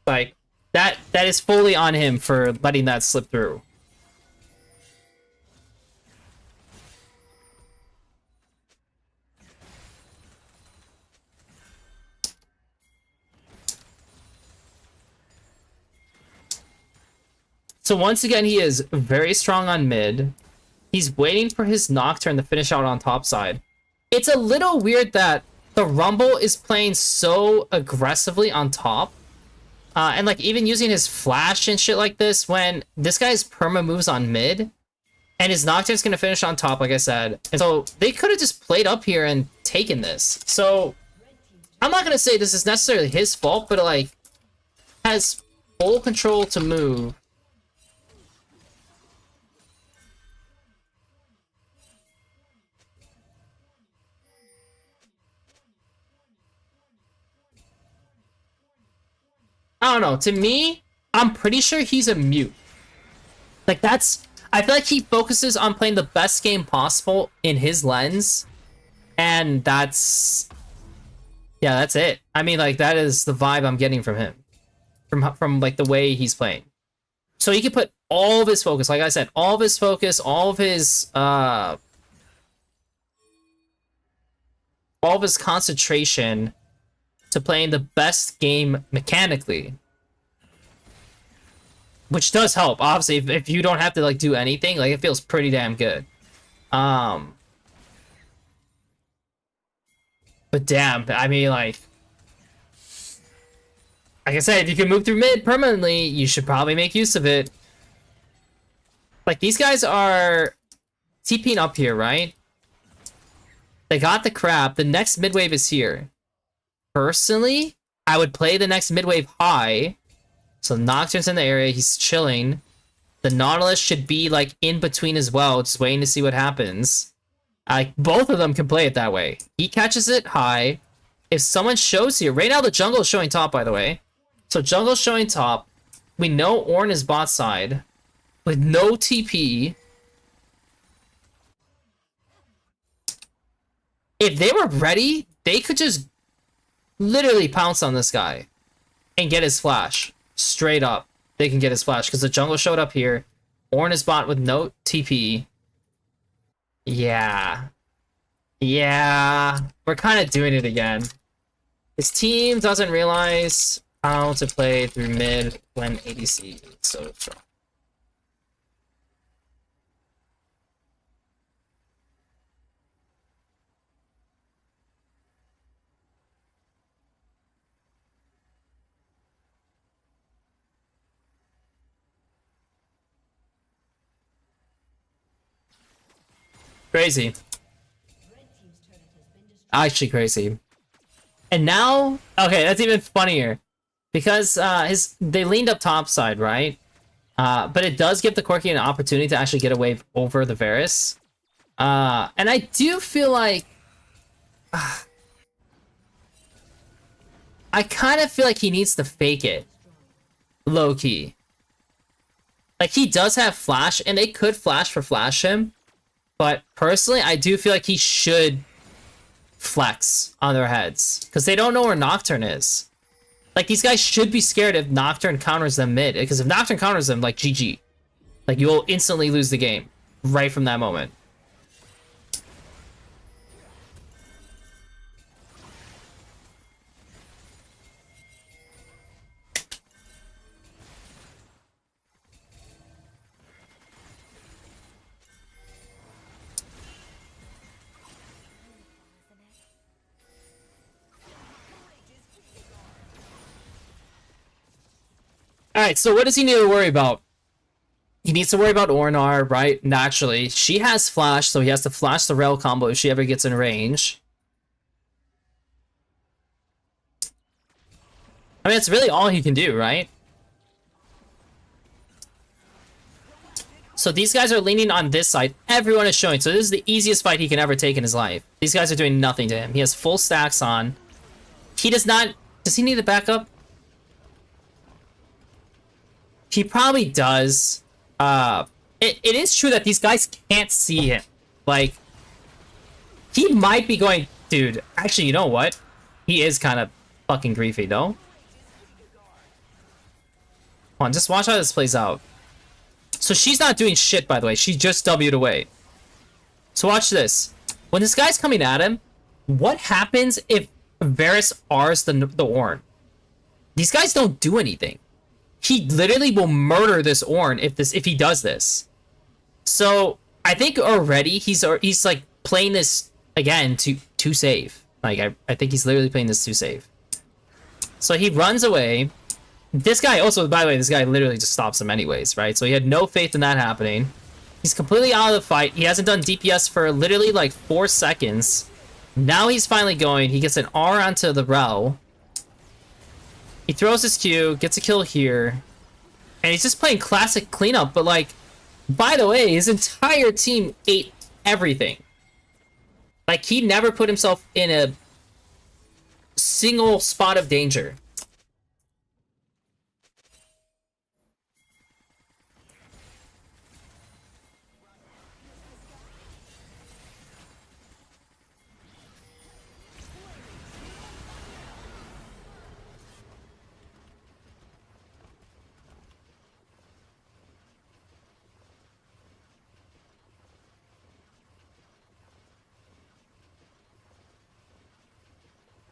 Like, that is fully on him for letting that slip through. So once again, he is very strong on mid. He's waiting for his Nocturne to finish out on top side. It's a little weird that the Rumble is playing so aggressively on top. And like even using his flash and shit like this when this guy's perma moves on mid. And his Nocturne's gonna finish on top, like I said. And so they could have just played up here and taken this. So I'm not gonna say this is necessarily his fault, but like has full control to move. I don't know. To me, I'm pretty sure he's a mute. Like, that's... I feel like he focuses on playing the best game possible in his lens. And that's... Yeah, that's it. I mean, like, that is the vibe I'm getting from him. From like, the way he's playing. So he can put all of his focus, like I said, all of his focus, all of his concentration to playing the best game mechanically, which does help. Obviously, if you don't have to like do anything, like it feels pretty damn good. But damn, I mean, like I said, if you can move through mid permanently, you should probably make use of it. Like, these guys are TPing up here, right? They got the crab. The next mid wave is here. Personally, I would play the next mid wave high. So Nocturne's in the area. He's chilling. The Nautilus should be, like, in between as well, just waiting to see what happens. Both of them can play it that way. He catches it high. If someone shows here... Right now, the jungle is showing top, by the way. So jungle's showing top. We know Ornn is bot side. With no TP. If they were ready, they could just literally pounce on this guy. And get his flash. Straight up. They can get his flash. Because the jungle showed up here. Ornn is bot with no TP. Yeah. Yeah. We're kind of doing it again. His team doesn't realize how to play through mid when ADC is so strong. Crazy. Actually crazy. And now, okay, that's even funnier. Because they leaned up top side, right? But it does give the Corki an opportunity to actually get a wave over the Varus. And I do feel like... I kind of feel like he needs to fake it. Low-key. Like, he does have flash, and they could flash for flash him. But personally, I do feel like he should flex on their heads. Because they don't know where Nocturne is. Like, these guys should be scared if Nocturne counters them mid. Because if Nocturne counters them, like, GG. Like, you will instantly lose the game. Right from that moment. Alright, so what does he need to worry about? He needs to worry about Ornar, right? Naturally. She has flash, so he has to flash the Rel combo if she ever gets in range. I mean, it's really all he can do, right? So these guys are leaning on this side. Everyone is showing. So this is the easiest fight he can ever take in his life. These guys are doing nothing to him. He has full stacks on. He does not... Does he need a backup? He probably does. It is true that these guys can't see him. Like, he might be going... Dude, actually, you know what? He is kind of fucking griefy, though. Come on, just watch how this plays out. So she's not doing shit, by the way. She just W'd away. So watch this. When this guy's coming at him, what happens if Varus R's the Ornn? These guys don't do anything. He literally will murder this Ornn if he does this. So I think already he's like playing this again too safe. Like I think he's literally playing this too safe. So he runs away. This guy also, by the way, this guy literally just stops him anyways, right? So he had no faith in that happening. He's completely out of the fight. He hasn't done DPS for literally like 4 seconds. Now he's finally going. He gets an R onto the Rel. He throws his Q, gets a kill here. And he's just playing classic cleanup, but like, by the way, his entire team ate everything. Like, he never put himself in a single spot of danger.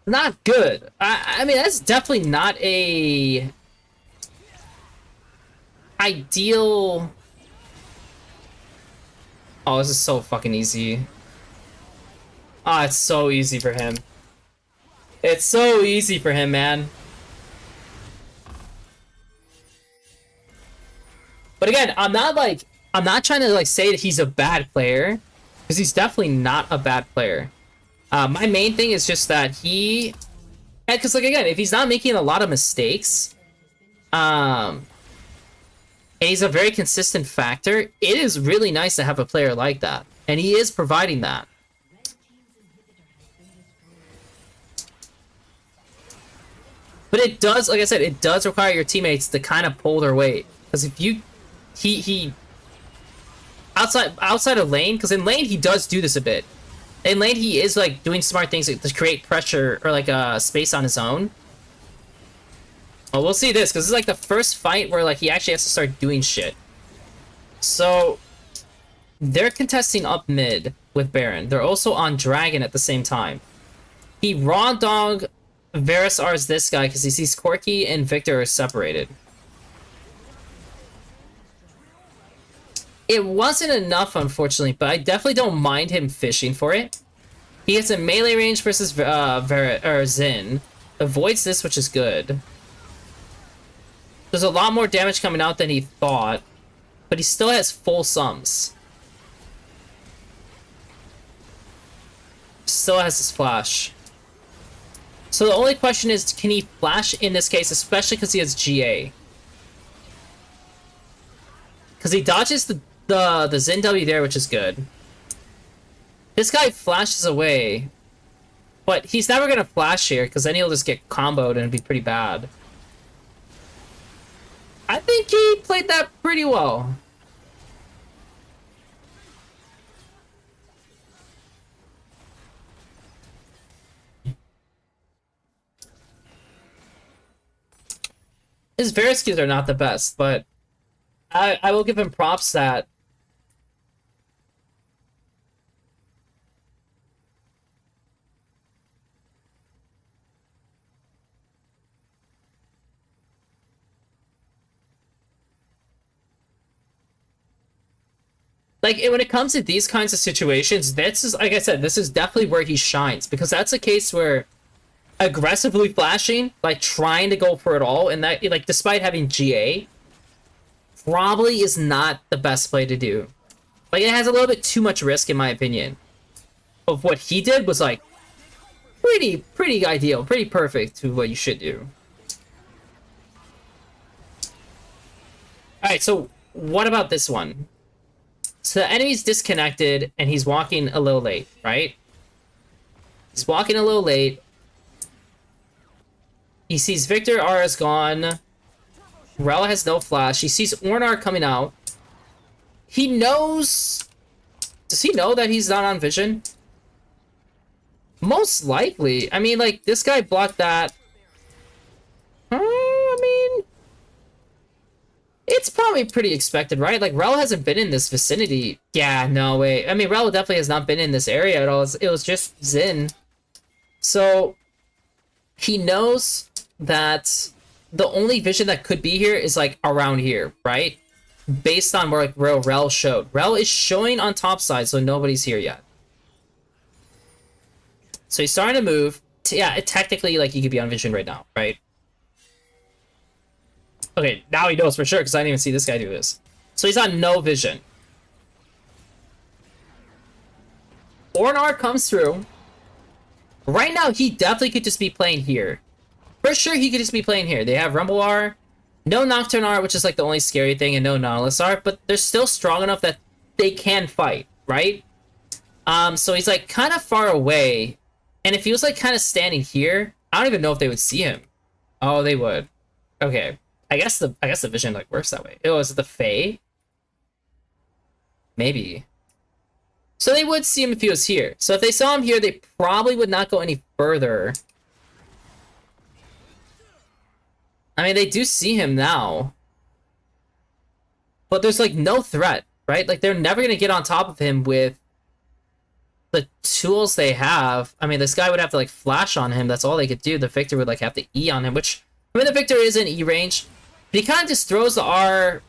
Not good. I mean, that's definitely not a ideal. Oh, this is so fucking easy. Ah, it's so easy for him. It's so easy for him, man. But again, I'm not trying to like say that he's a bad player, because he's definitely not a bad player. My main thing is just that because like again, if he's not making a lot of mistakes, and he's a very consistent factor, it is really nice to have a player like that, and he is providing that. But it does, like I said, it does require your teammates to kind of pull their weight, because if you, he outside of lane, because in lane he does do this a bit. In lane, he is, like, doing smart things to create pressure or, like, space on his own. Well, we'll see this, because this is, like, the first fight where, like, he actually has to start doing shit. So, they're contesting up mid with Baron. They're also on Dragon at the same time. He raw dog Varus R's this guy because he sees Corki and Victor are separated. It wasn't enough, unfortunately, but I definitely don't mind him fishing for it. He gets a melee range versus Zin. Avoids this, which is good. There's a lot more damage coming out than he thought, but he still has full sums. Still has his flash. So the only question is, can he flash in this case, especially because he has GA? Because he dodges the Zin W there, which is good. This guy flashes away, but he's never gonna flash here because then he'll just get comboed and it'd be pretty bad. I think he played that pretty well. His Varus Qs are not the best, but I will give him props that like, when it comes to these kinds of situations, this is, like I said, this is definitely where he shines, because that's a case where, aggressively flashing, like trying to go for it all, and that, like, despite having GA, probably is not the best play to do. Like, it has a little bit too much risk, in my opinion. Of what he did was, like, pretty ideal, pretty perfect to what you should do. Alright, so what about this one? So the enemy's disconnected, and he's walking a little late, right? He's walking a little late. He sees Victor, Ara's gone. Rel has no flash. He sees Ornar coming out. He knows... Does he know that he's not on vision? Most likely. I mean, like, this guy blocked that. I mean... It's probably pretty expected, right? Like, Rel hasn't been in this vicinity. Yeah, no, wait. I mean, Rel definitely has not been in this area at all. It was just Xin. So, he knows that the only vision that could be here is, like, around here, right? Based on where, like, Rel showed. Rel is showing on top side, so nobody's here yet. So he's starting to move. Yeah, technically, like, he could be on vision right now, right? Okay, now he knows for sure, because I didn't even see this guy do this. So he's on no vision. Ornar comes through. Right now, he definitely could just be playing here. For sure, he could just be playing here. They have Rumble R, no Nocturne R, which is like the only scary thing, and no Nautilus R, but they're still strong enough that they can fight, right? So he's like kind of far away, and if he was like kind of standing here, I don't even know if they would see him. Oh, they would. Okay. I guess the vision like works that way. Oh, is it the Fae? Maybe. So they would see him if he was here. So if they saw him here, they probably would not go any further. I mean, they do see him now. But there's like no threat, right? Like they're never going to get on top of him with the tools they have. I mean, this guy would have to like flash on him. That's all they could do. The Victor would like have to E on him, which, I mean, the Victor is in E range. But he kind of just throws the R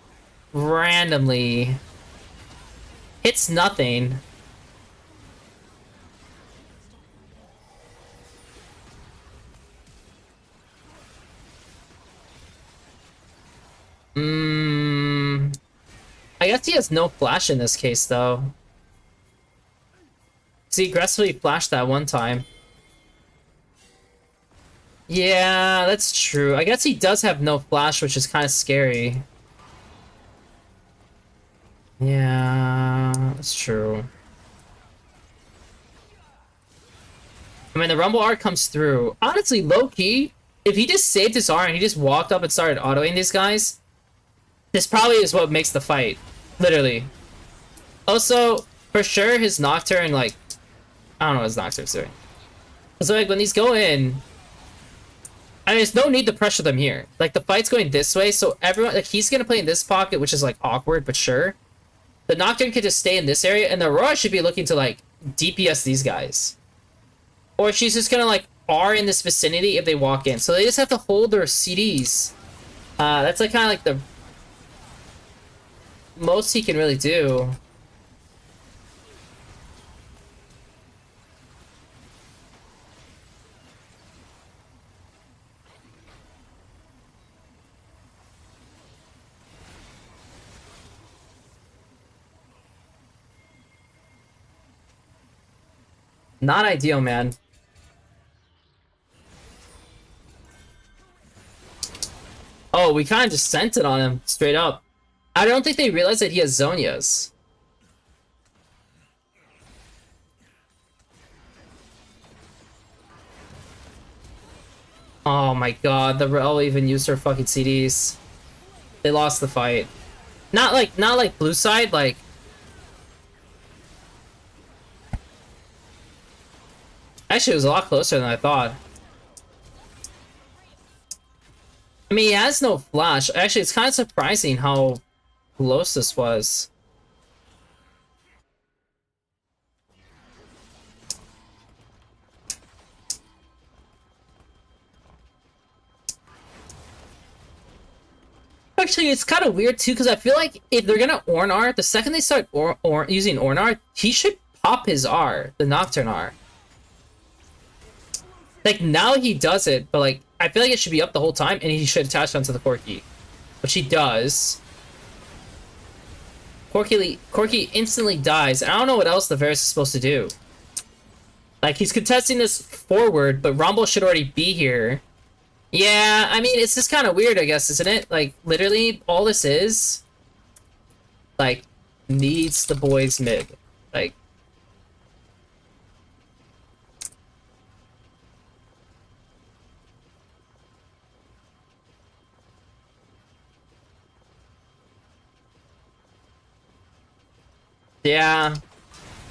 randomly. Hits nothing. I guess he has no flash in this case, though. He aggressively flashed that one time. Yeah, that's true. I guess he does have no flash, which is kind of scary. Yeah, that's true. I mean, the Rumble R comes through. Honestly, low-key, if he just saved his R and he just walked up and started autoing these guys, this probably is what makes the fight. Literally. Also, for sure, his Nocturne, like... I don't know what his Nocturne's doing. So, like, when these go in... I mean, there's no need to pressure them here. Like, the fight's going this way, so everyone... Like, he's gonna play in this pocket, which is, like, awkward, but sure. The Nocturne could just stay in this area, and the Aurora should be looking to, like, DPS these guys. Or she's just gonna, like, R in this vicinity if they walk in. So they just have to hold their CDs. That's, like, kind of, like, the... most he can really do. Not ideal, man. Oh, we kind of just sent it on him, straight up. I don't think they realize that he has Zonias. Oh my god, the Rel even used her fucking CDs. They lost the fight. Not like blue side, like... Actually, it was a lot closer than I thought. I mean, he has no flash. Actually, it's kind of surprising how close this was. Actually, it's kind of weird too, because I feel like if they're gonna Ornar, the second they start using Ornar, he should pop his R, the Nocturne R. Like, now he does it, but, like, I feel like it should be up the whole time, and he should attach onto the Corki. Which he does. Corki instantly dies, and I don't know what else the Varus is supposed to do. Like, he's contesting this forward, but Rumble should already be here. Yeah, I mean, it's just kind of weird, I guess, isn't it? Like, literally, all this is, like, needs the boys mid. Like, yeah.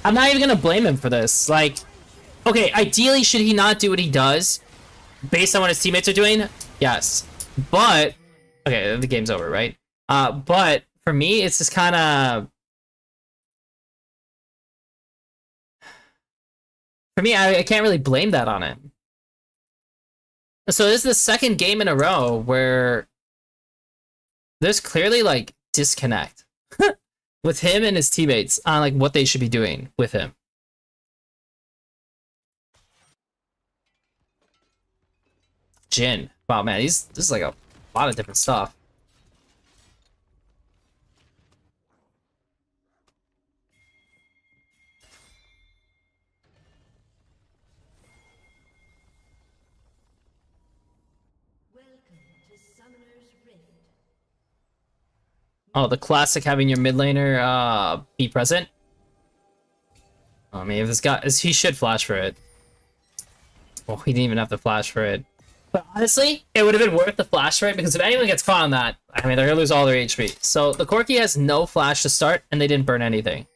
I'm not even gonna blame him for this. Like, okay, ideally, should he not do what he does based on what his teammates are doing? Yes. But, okay, the game's over, right? But for me, it's just kind of... For me, I can't really blame that on it. So this is the second game in a row where there's clearly, like, disconnect with him and his teammates on, like, what they should be doing with him. Jhin. Wow, man, this is, like, a lot of different stuff. Oh, the classic having your mid laner be present. I mean, if this guy, he should flash for it. Well, he didn't even have to flash for it. But honestly, it would have been worth the flash for it, because if anyone gets caught on that, I mean, they're gonna lose all their HP. So the Corki has no flash to start, and they didn't burn anything.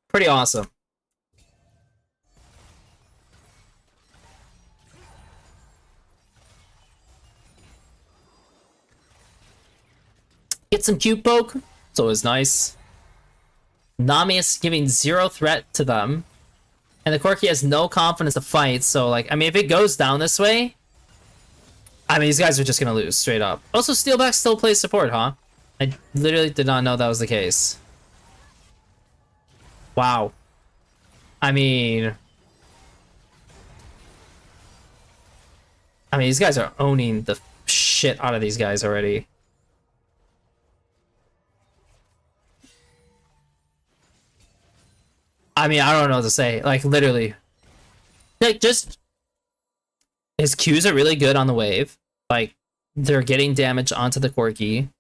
Pretty awesome. Get some cute poke. It's always nice. Nami is giving zero threat to them. And the Corki has no confidence to fight, so, like, I mean, if it goes down this way, I mean, these guys are just gonna lose, straight up. Also, Steelback still plays support, huh? I literally did not know that was the case. Wow. I mean, these guys are owning the shit out of these guys already. I mean, I don't know what to say. Like, literally. Like, just... His Qs are really good on the wave. Like, they're getting damage onto the Corki.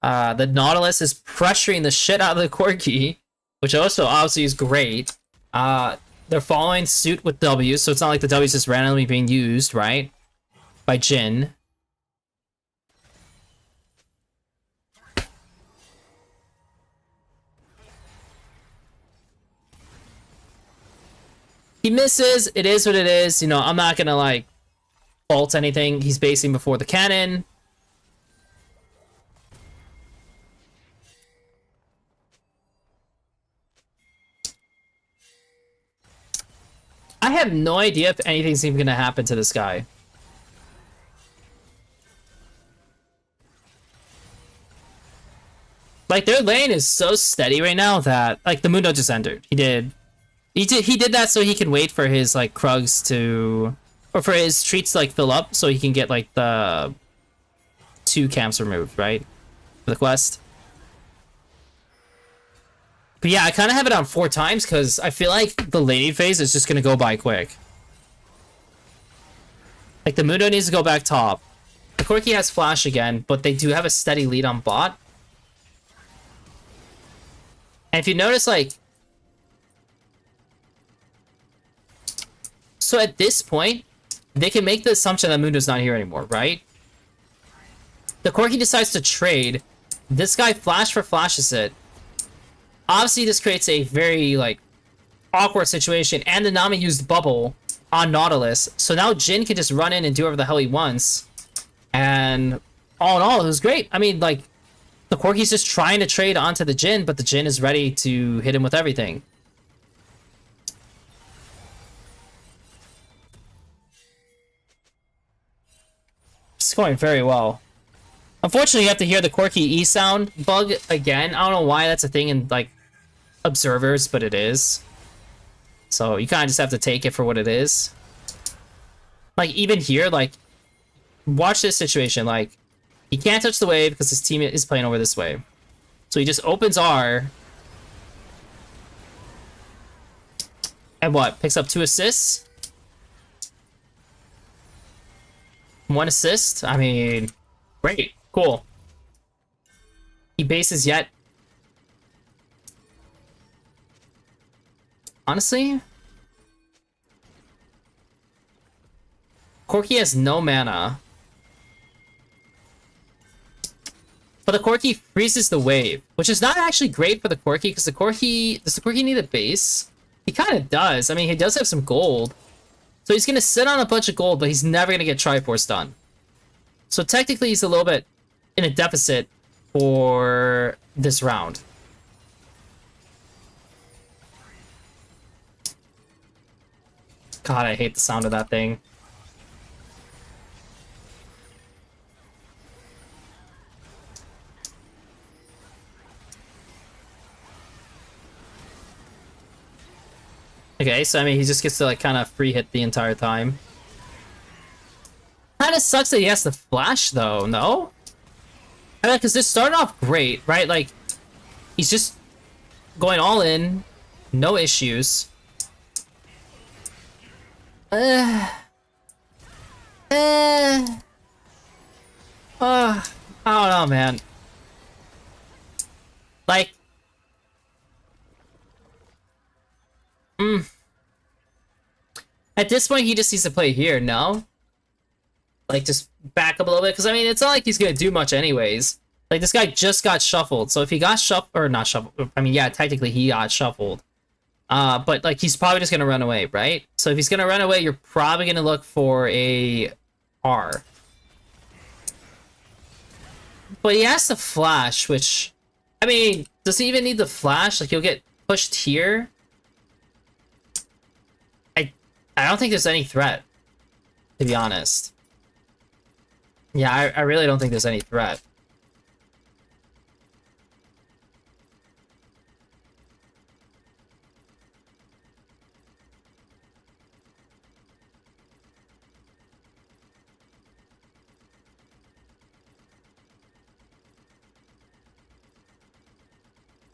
The Nautilus is pressuring the shit out of the Corki, which also obviously is great. They're following suit with W, so it's not like the W is just randomly being used, right? By Jhin. He misses. It is what it is. You know, I'm not gonna, like, fault anything. He's basing before the cannon. I have no idea if anything's even gonna happen to this guy. Like, their lane is so steady right now that, like, the Mundo just entered. He did that so he can wait for his, like, Krugs to... Or for his treats to, like, fill up so he can get, like, the 2 camps removed, right? For the quest. But yeah, I kind of have it on 4 times because I feel like the laning phase is just going to go by quick. Like, the Mundo needs to go back top. The Corki has flash again, but they do have a steady lead on bot. And if you notice, like... So at this point, they can make the assumption that Mundo's not here anymore, right? The Corki decides to trade. This guy flash for flashes it. Obviously, this creates a very, like, awkward situation. And the Nami used bubble on Nautilus. So now Jhin can just run in and do whatever the hell he wants. And all in all, it was great. I mean, like, the Corki's just trying to trade onto the Jhin, but the Jhin is ready to hit him with everything. It's going very well. Unfortunately, you have to hear the Corki E sound bug again. I don't know why that's a thing in, like, observers, but it is. So you kind of just have to take it for what it is. Like, even here, like, watch this situation. Like, he can't touch the wave because his team is playing over this way. So he just opens R. And what? Picks up 2 assists? 1 assist? I mean, great. Cool. He bases yet. Honestly, Corki has no mana. But the Corki freezes the wave, which is not actually great for the Corki, because the Corki... Does the Corki need a base? He kind of does. I mean, he does have some gold. So he's going to sit on a bunch of gold, but he's never going to get Triforce done. So technically, he's a little bit in a deficit for this round. God, I hate the sound of that thing. Okay, so I mean, he just gets to like kind of free hit the entire time. Kind of sucks that he has to flash though, no? I mean, because this started off great, right? Like, he's just going all in, no issues. I don't know, man. Like, at this point, he just needs to play here, no? Like, just back up a little bit, because, I mean, it's not like he's gonna do much anyways. Like, this guy just got shuffled, so if he got shuffled, or not shuffled, I mean, yeah, technically he got shuffled. But, like, he's probably just gonna run away, right? So if he's gonna run away, you're probably gonna look for a R. But he has to flash, which... I mean, does he even need the flash? Like, he'll get pushed here. I don't think there's any threat, to be honest. Yeah, I really don't think there's any threat.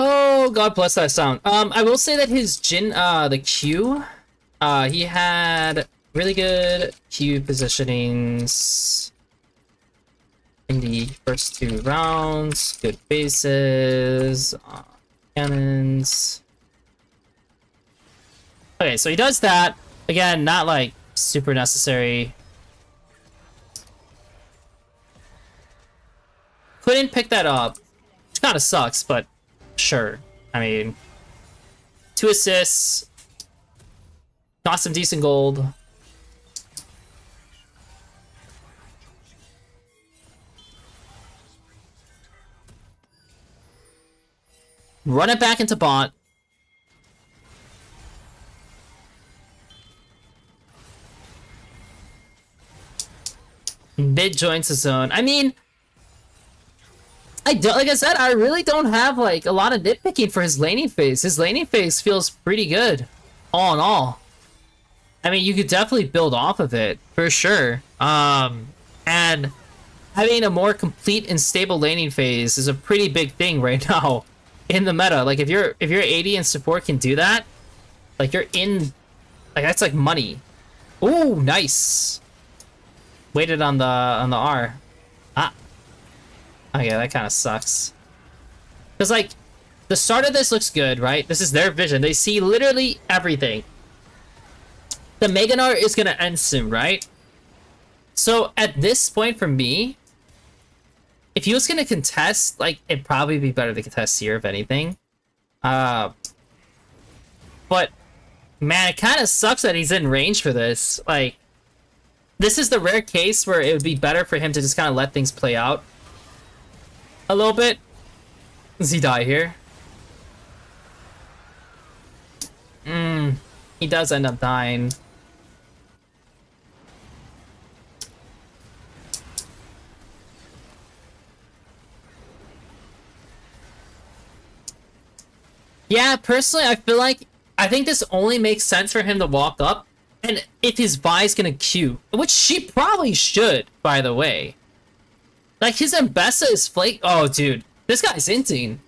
Oh, God bless that sound. I will say that his Jin, the Q, he had really good Q positionings in the first 2 rounds. Good bases, cannons. Okay, so he does that. Again, not like super necessary. Couldn't pick that up, which kind of sucks, but sure. I mean, 2 assists. Got some decent gold. Run it back into bot. Mid joins the zone. I mean, I don't, like I said, I really don't have like a lot of nitpicking for his laning phase. His laning phase feels pretty good, all in all. I mean, you could definitely build off of it for sure. And having a more complete and stable laning phase is a pretty big thing right now in the meta. Like if you're AD and support can do that, like you're in, like that's like money. Ooh, nice. Waited on the R. Ah. Okay, that kind of sucks. Because like the start of this looks good, right? This is their vision. They see literally everything. The Meganar is gonna end soon, right? So at this point for me, if he was gonna contest, like it'd probably be better to contest here if anything. But man, it kind of sucks that he's in range for this. Like, this is the rare case where it would be better for him to just kind of let things play out a little bit. Does he die here? He does end up dying. Yeah, personally, I think this only makes sense for him to walk up And if his Vi's gonna Q, which she probably should, by the way. Like, his Mbessa is flake. Oh, dude. This guy's inting.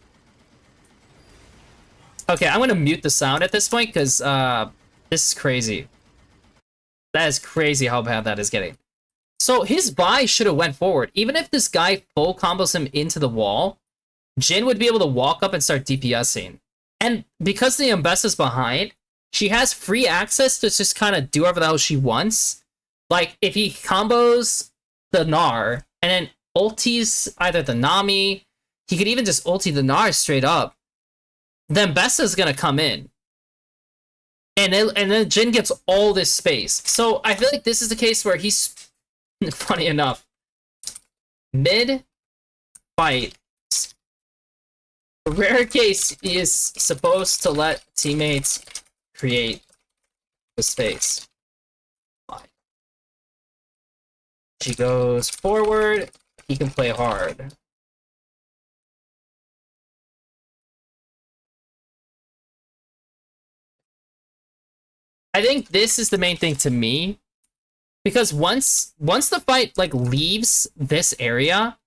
Okay, I'm gonna mute the sound at this point, because, this is crazy. That is crazy how bad that is getting. So, his Vi should have went forward. Even if this guy full combos him into the wall, Jin would be able to walk up and start DPSing. And because the Mbessa's behind, she has free access to just kind of do whatever the hell she wants. Like, if he combos the Gnar, and then ultis either the Nami, he could even just ulti the Gnar straight up, then Mbessa's gonna come in. And then Jin gets all this space. So I feel like this is the case where he's, funny enough, mid-fight, rare case, he is supposed to let teammates create the space. She goes forward, he can play hard. I think this is the main thing to me, because once the fight like leaves this area,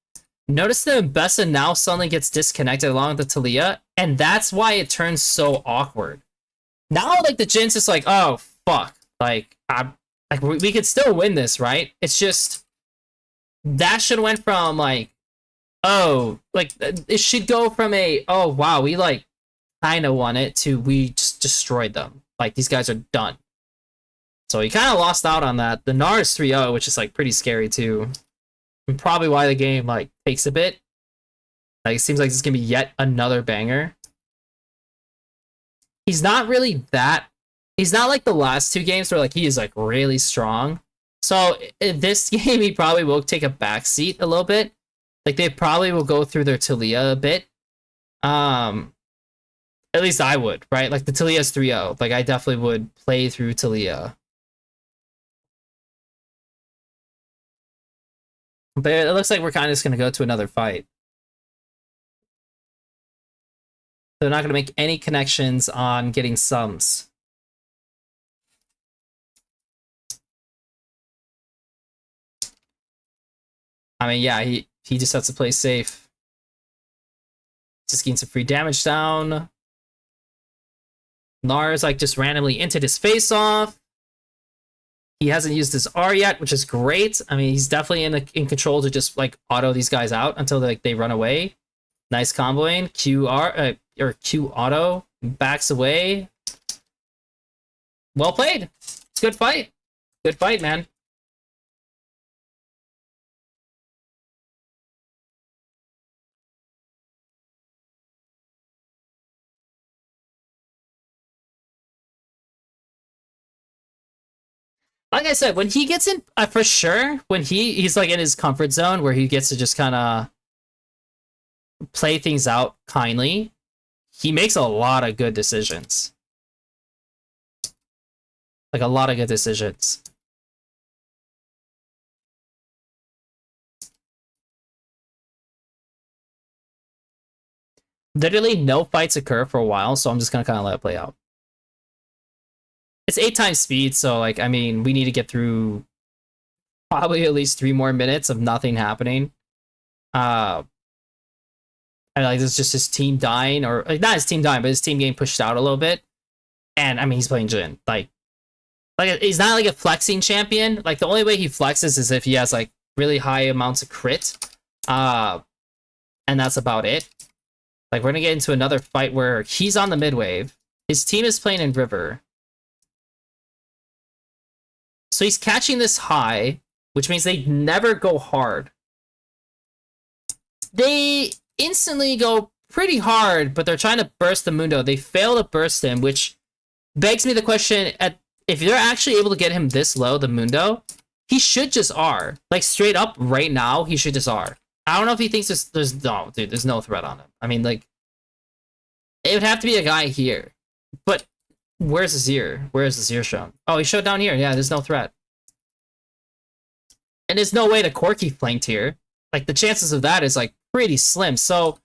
notice that Mbessa now suddenly gets disconnected along with the Talia, and that's why it turns so awkward. Now, like, the Jin's just like, oh fuck, like we could still win this, right? It's just that should went from like, oh, like it should go from a, oh wow, we like kind of won it, to we just destroyed them. Like, these guys are done. So he kind of lost out on that. The Gnar is 3-0, which is like pretty scary too. And probably why the game like takes a bit. Like, it seems like this is gonna be yet another banger. He's not really that. He's not like the last two games where like he is like really strong. So in this game, he probably will take a backseat a little bit. Like, they probably will go through their Talia a bit. At least I would, right? Like, the Talia's 3-0. Like, I definitely would play through Talia. But it looks like we're kind of just going to go to another fight. They're not going to make any connections on getting sums. I mean, yeah, he just has to play safe. Just getting some free damage down. Lars like just randomly entered his face off. He hasn't used his R yet, which is great. I mean, he's definitely in control to just like auto these guys out until they run away. Nice comboing. Or Q auto backs away. Well played. Good fight. Good fight, man. Like I said, when he gets in, for sure, when he's like in his comfort zone where he gets to just kind of play things out kindly, he makes a lot of good decisions. Like, a lot of good decisions. Literally no fights occur for a while, so I'm just gonna kind of let it play out. It's 8 times speed, so like, I mean, we need to get through probably at least 3 more minutes of nothing happening. And like, this is just his team dying, or like, not his team dying, but his team getting pushed out a little bit. And I mean, he's playing Jin. Like he's not like a flexing champion. Like, the only way he flexes is if he has like really high amounts of crit. And that's about it. Like, we're gonna get into another fight where he's on the mid wave. His team is playing in River. So he's catching this high, which means they never go hard. They instantly go pretty hard, but they're trying to burst the Mundo. They fail to burst him, which begs me the question, if they're actually able to get him this low, the Mundo, he should just R. Like, straight up right now, he should just R. I don't know if he thinks there's no, dude, there's no threat on him. I mean, like, it would have to be a guy here. But where's Azir? Where's Azir shown? Oh, he showed down here. Yeah, there's no threat. And there's no way to Corki flanked here. Like, the chances of that is, like, pretty slim. So,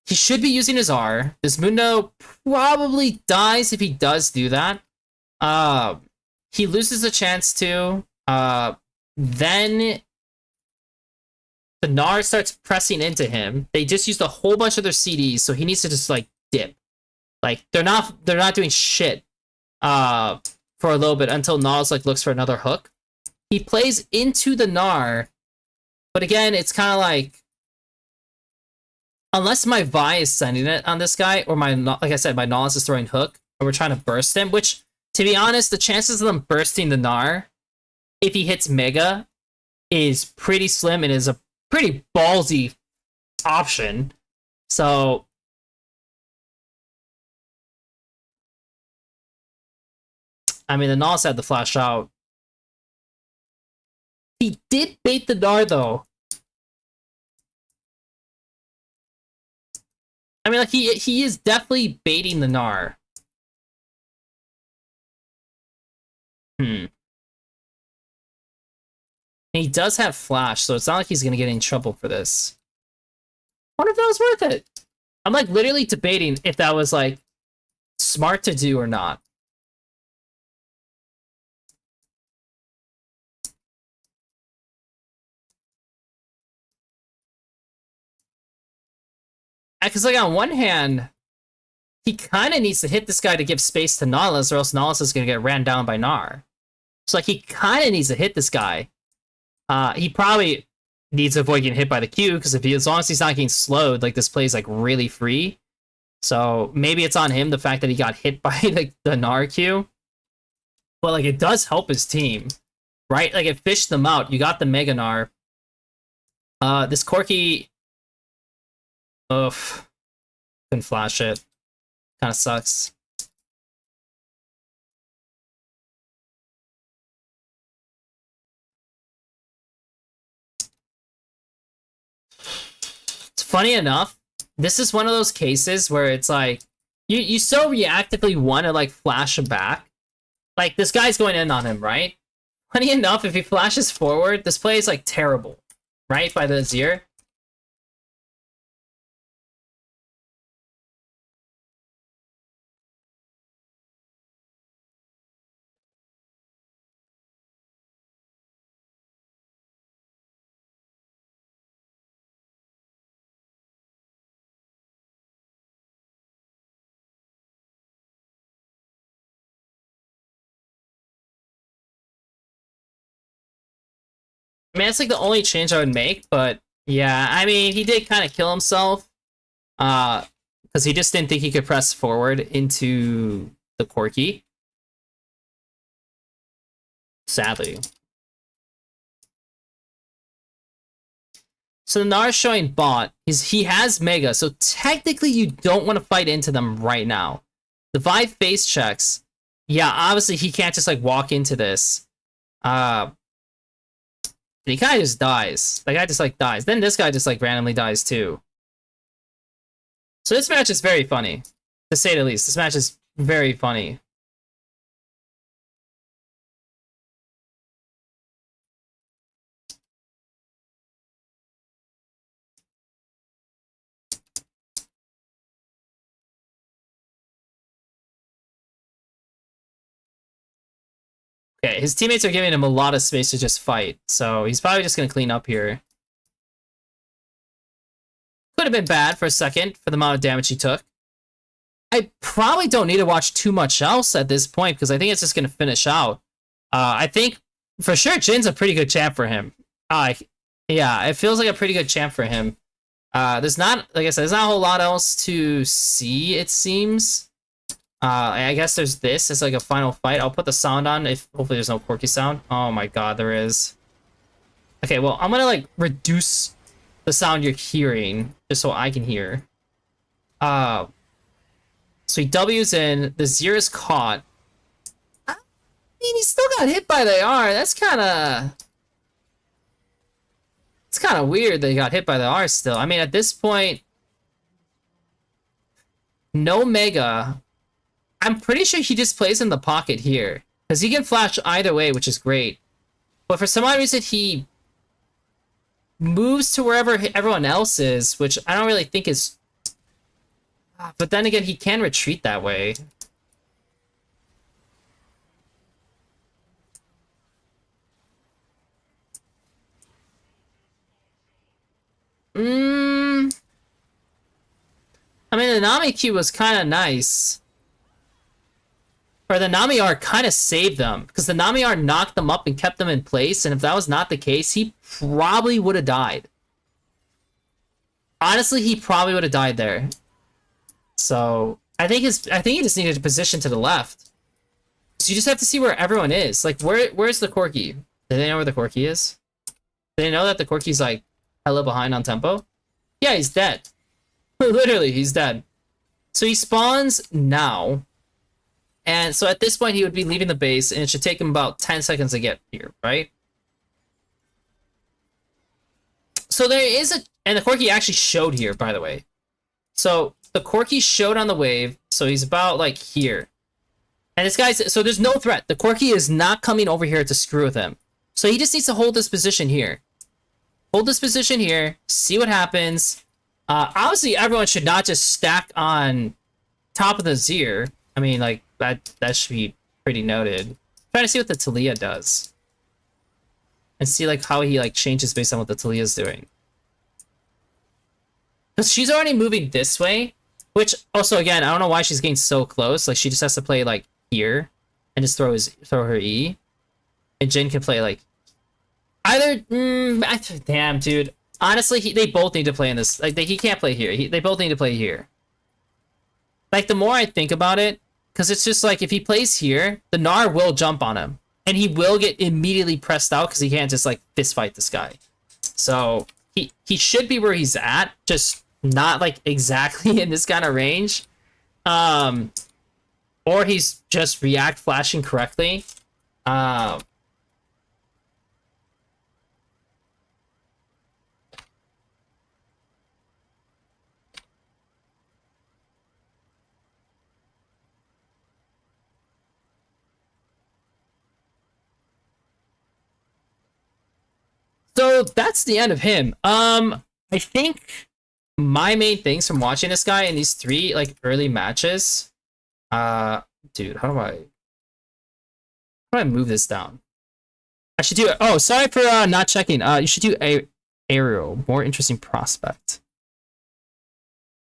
he should be using his R. This Mundo probably dies if he does do that. he loses a chance to. Then the Gnar starts pressing into him. They just used a whole bunch of their CDs, so he needs to just like dip. Like they're not doing shit for a little bit until Nas like looks for another hook. He plays into the Gnar, but again, it's kind of like unless my Vi is sending it on this guy, or my, like I said, my Nas is throwing hook, or we're trying to burst him, which, to be honest, the chances of them bursting the Gnar, if he hits Mega, is pretty slim and is a pretty ballsy option. So, I mean, the Nas had the flash out. He did bait the Gnar, though. I mean, like, he is definitely baiting the Gnar. He does have flash, so it's not like he's gonna get in trouble for this. I wonder if that was worth it. I'm, like, literally debating if that was, like, smart to do or not. Because, like, on one hand, he kind of needs to hit this guy to give space to Nautilus, or else Nautilus is going to get ran down by Gnar. So, like, he kind of needs to hit this guy. He probably needs to avoid getting hit by the Q, because as long as he's not getting slowed, like, this play is, like, really free. So, maybe it's on him, the fact that he got hit by, like, the Gnar Q. But, like, it does help his team, right? Like, it fished them out. You got the Mega Gnar. This Corki... Oof. Couldn't flash it. Kind of sucks. It's funny enough, this is one of those cases where it's like, you so reactively want to, like, flash him back. Like, this guy's going in on him, right? Funny enough, if he flashes forward, this play is, like, terrible, right? By the Azir. I mean, that's, like, the only change I would make, but yeah, I mean, he did kind of kill himself. Because he just didn't think he could press forward into the Corki. Sadly. So the Gnar is showing bot. He has Mega, so technically you don't want to fight into them right now. The Vi face checks. Yeah, obviously he can't just, like, walk into this. He kind of just dies. The guy just, like, dies. Then this guy just, like, randomly dies too. So this match is very funny, to say the least. This match is very funny. Okay, his teammates are giving him a lot of space to just fight, so he's probably just going to clean up here. Could have been bad for a second for the amount of damage he took. I probably don't need to watch too much else at this point, because I think it's just going to finish out. I think, for sure, Jin's a pretty good champ for him. Yeah, it feels like a pretty good champ for him. There's not, like I said, there's not a whole lot else to see, it seems. I guess there's this as, like, a final fight. I'll put the sound on if hopefully there's no Corki sound. Oh my god, there is. Okay, well, I'm gonna, like, reduce the sound you're hearing just so I can hear. So he W's in, the Zir is caught. I mean, he still got hit by the R. That's kind of... It's kind of weird that he got hit by the R still. I mean, at this point, no Mega. I'm pretty sure he just plays in the pocket here, because he can flash either way, which is great. But for some odd reason, he moves to wherever everyone else is, which I don't really think is... But then again, he can retreat that way. I mean, the Nami Q was kind of nice. Or the Nami R kind of saved them. Because the Nami R knocked them up and kept them in place. And if that was not the case, he probably would have died. Honestly, he probably would have died there. So, I think he just needed to position to the left. So you just have to see where everyone is. Like, where's the Corki? Do they know where the Corki is? Do they know that the Corki's, like, hella behind on tempo? Yeah, he's dead. Literally, he's dead. So he spawns now. And so at this point, he would be leaving the base, and it should take him about 10 seconds to get here, right? So there is a... And the Corki actually showed here, by the way. So the Corki showed on the wave, so he's about, like, here. And this guy's... So there's no threat. The Corki is not coming over here to screw with him. So he just needs to hold this position here. Hold this position here, see what happens. Obviously, everyone should not just stack on top of the Zir. I mean, like, that should be pretty noted. I'm trying to see what the Talia does. And see, like, how he, like, changes based on what the Talia's doing. Because she's already moving this way. Which, also, again, I don't know why she's getting so close. Like, she just has to play, like, here. And just throw her E. And Jin can play, like... Either... damn, dude. Honestly, they both need to play in this. Like, he can't play here. They both need to play here. Like, the more I think about it... Because it's just like, if he plays here, the Gnar will jump on him. And he will get immediately pressed out because he can't just, like, fist fight this guy. So, he should be where he's at. Just not, like, exactly in this kind of range. Or he's just react flashing correctly. So that's the end of him. I think my main things from watching this guy in these 3 like early matches. Dude, how do I move this down? I should do it. Oh, sorry for not checking. You should do Aeru, more interesting prospect.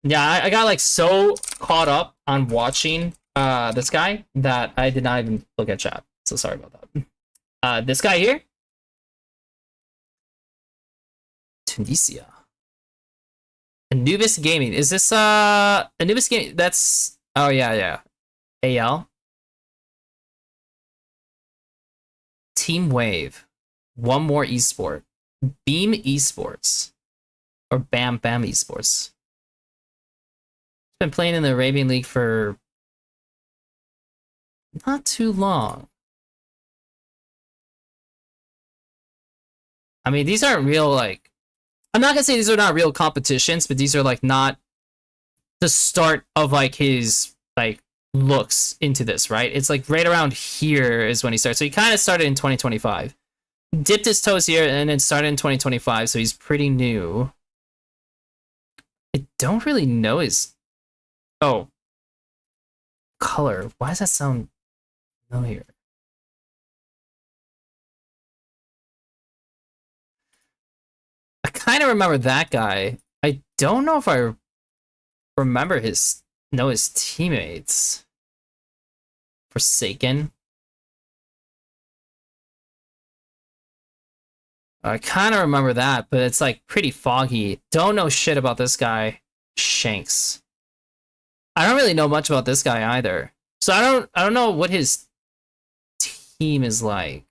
Yeah, I got like so caught up on watching this guy that I did not even look at chat. So sorry about that. This guy here. Tunisia. Anubis Gaming. Is this Anubis Gaming? That's oh yeah. AL. Team Wave. One more esport. Beam Esports. Or Bam Esports. Been playing in the Arabian League for not too long. I mean, these aren't real, like, I'm not gonna say these are not real competitions, but these are like not the start of like his like looks into this, right? It's like right around here is when he starts. So he kind of started in 2025, dipped his toes here, and then started in 2025. So he's pretty new. I don't really know his color. Why does that sound familiar? I kind of remember that guy. I don't know if I remember his teammates. Forsaken. I kind of remember that, but it's like pretty foggy. Don't know shit about this guy, Shanks. I don't really know much about this guy either. So I don't know what his team is like.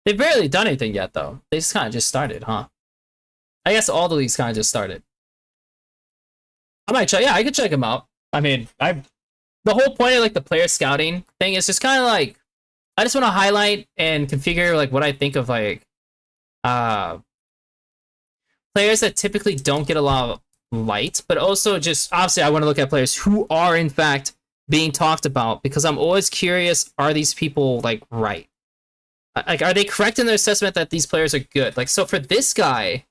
They've barely done anything yet, though. They just kind of just started, huh? I guess all the leagues kind of just started. I might check. Yeah, I could check them out. I mean, the whole point of like the player scouting thing is just kind of like I just want to highlight and configure like what I think of like players that typically don't get a lot of light, but also just obviously I want to look at players who are in fact being talked about because I'm always curious: are these people like right? Like, are they correct in their assessment that these players are good? Like, so for this guy,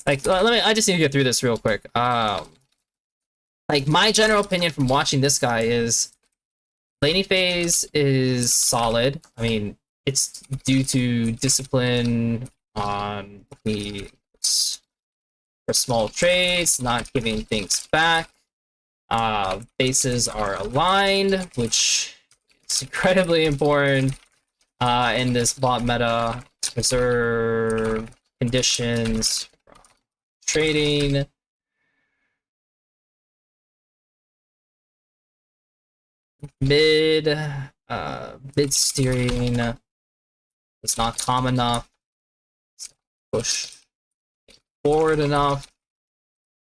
like, I just need to get through this real quick. Like, my general opinion from watching this guy is Laning phase is solid. I mean, it's due to discipline on the for small trades, not giving things back. Bases are aligned, which is incredibly important in this bot meta to preserve conditions from trading. Mid steering is not calm enough. Push forward enough.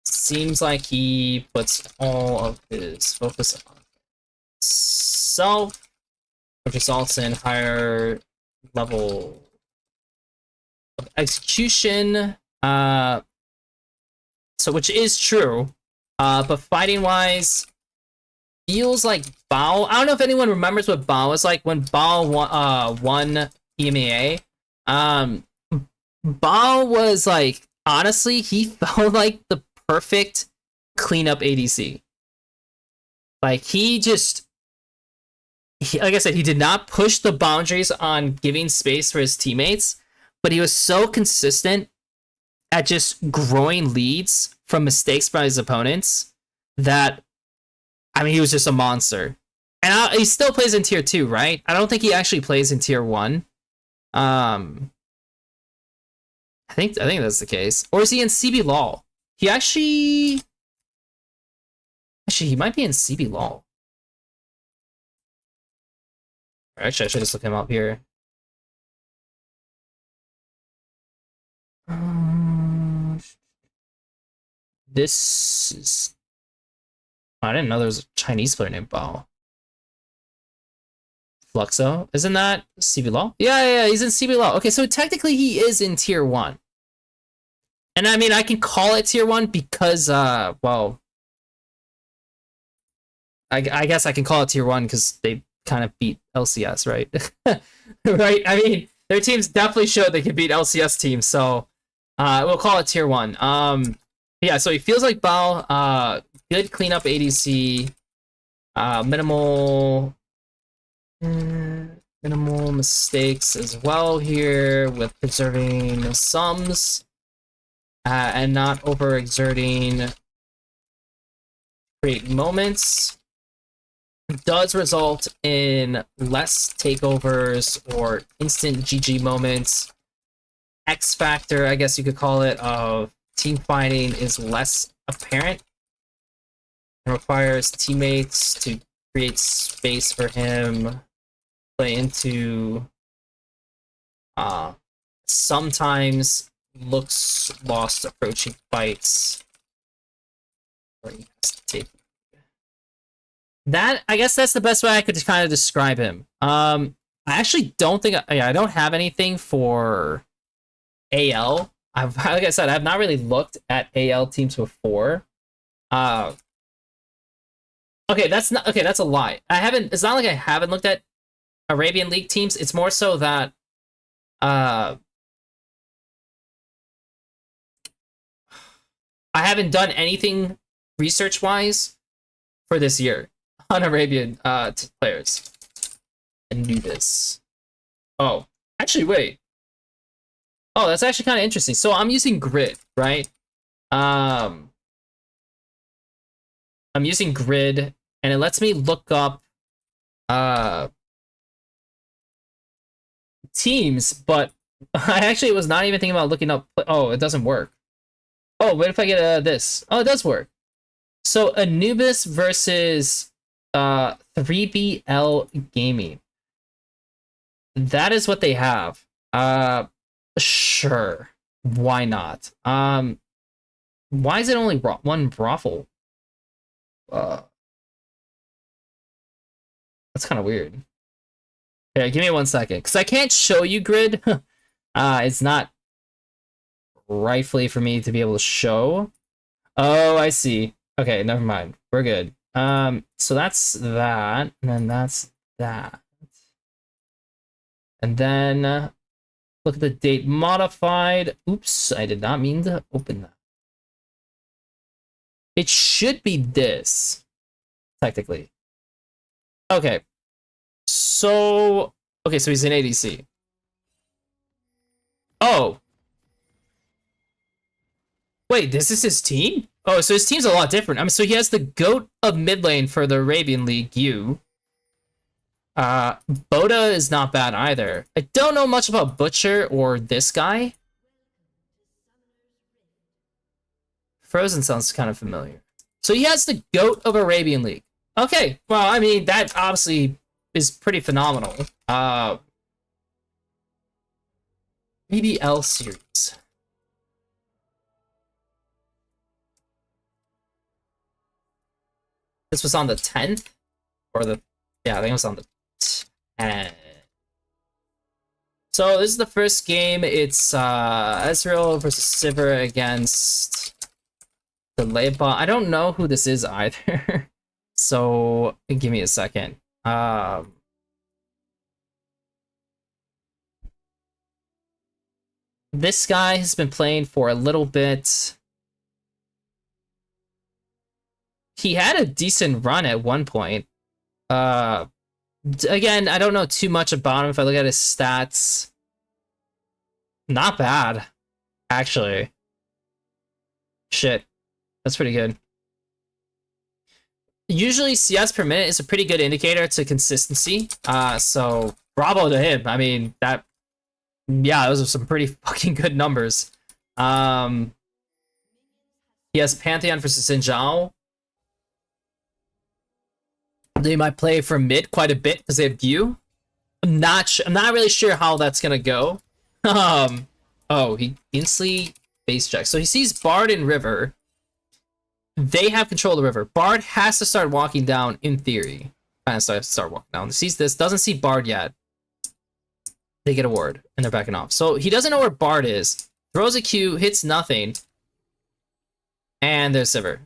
Seems like he puts all of his focus on himself, which results in higher level of execution. So which is true. But fighting wise, feels like Bao. I don't know if anyone remembers what Bao was like when Bao won EMEA. Bao was like, honestly, he felt like the perfect cleanup ADC. Like like I said, he did not push the boundaries on giving space for his teammates, but he was so consistent at just growing leads from mistakes by his opponents that, I mean, he was just a monster. And he still plays in tier 2, right? I don't think he actually plays in tier 1. I think that's the case. Or is he in CB LOL? He actually he might be in CB LOL. Actually, I should just look him up here. This is... I didn't know there was a Chinese player named Bao. Fluxo? Isn't that CB LOL? Yeah, he's in CB LOL. Okay, so technically he is in tier 1. And I mean, I can call it tier 1 because, well... I guess I can call it tier 1 because they kind of beat LCS, right? Right? I mean, their teams definitely showed they could beat LCS teams, so we'll call it tier 1. Yeah, so he feels like Bao, good cleanup ADC, minimal mistakes as well here with preserving sums and not overexerting, create moments. Does result in less takeovers or instant GG moments. X factor, I guess you could call it, of team fighting is less apparent. It requires teammates to create space for him, play into. Sometimes looks lost approaching fights. Where he has to take. That, I guess that's the best way I could kind of describe him. I actually don't think I don't have anything for AL. Like I said, I've not really looked at AL teams before. Okay, that's a lie. It's not like I haven't looked at Arabian League teams. It's more so that I haven't done anything research wise for this year on Arabian players. And do this. Oh, actually, wait. Oh, that's actually kind of interesting. So I'm using Grid, right? I'm using Grid, and it lets me look up teams, but I actually was not even thinking about looking up. Oh, it doesn't work. Oh, what if I get this? Oh, it does work. So Anubis versus 3BL Gaming. That is what they have. Sure. Why not? Why is it only one brothel? That's kind of weird. Here, give me 1 second, because I can't show you Grid. It's not rightfully for me to be able to show. Oh, I see. Okay, never mind. We're good. So that's that, and then that's that. And then look at the date modified. Oops, I did not mean to open that. It should be this, technically. Okay, So, okay, so he's in ADC. Oh, wait, this is his team? Oh, so his team's a lot different. I mean, so he has the GOAT of mid lane for the Arabian League, you. Boda is not bad either. I don't know much about Butcher or this guy. Frozen sounds kind of familiar. So he has the GOAT of Arabian League. Okay, well, I mean, that obviously is pretty phenomenal. Maybe L series. This was on the 10th? Or the... Yeah, I think it was on the 10th. So this is the first game. It's Ezreal versus Sivir against the Leiba. I don't know who this is either. So give me a second. This guy has been playing for a little bit. He had a decent run at one point. Again, I don't know too much about him. If I look at his stats, not bad, actually. Shit, that's pretty good. Usually CS per minute is a pretty good indicator to consistency. So bravo to him. I mean, that, yeah, those are some pretty fucking good numbers. He has Pantheon versus Xin Zhao. They might play for mid quite a bit because they have Gu. I'm not really sure how that's gonna go. Oh, he instantly base checks. So he sees Bard and River. They have control of the river. Bard has to start walking down in theory. Start walking down. He sees this, doesn't see Bard yet. They get a ward and they're backing off. So he doesn't know where Bard is. Throws a Q, hits nothing. And there's Sivir.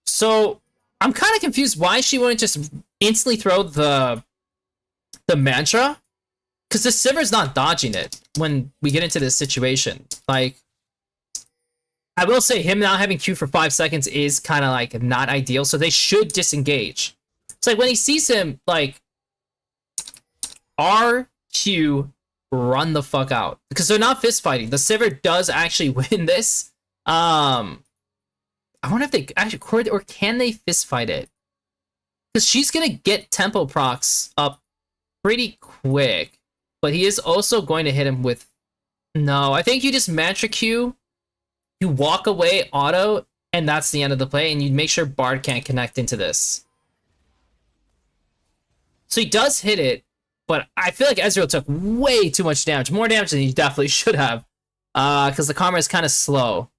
So I'm kind of confused why she wouldn't just instantly throw the mantra. Because the Sivir's not dodging it when we get into this situation. Like, I will say him not having Q for 5 seconds is kind of like not ideal. So they should disengage. It's like when he sees him, like, RQ, run the fuck out. Because they're not fist fighting. The Sivir does actually win this. I wonder if they actually, or can they fist fight it? Because she's gonna get tempo procs up pretty quick, but he is also going to hit him with. No, I think you just mantra Q, you walk away auto, and that's the end of the play, and you make sure Bard can't connect into this. So he does hit it, but I feel like Ezreal took way too much damage, more damage than he definitely should have, because the Karma is kind of slow.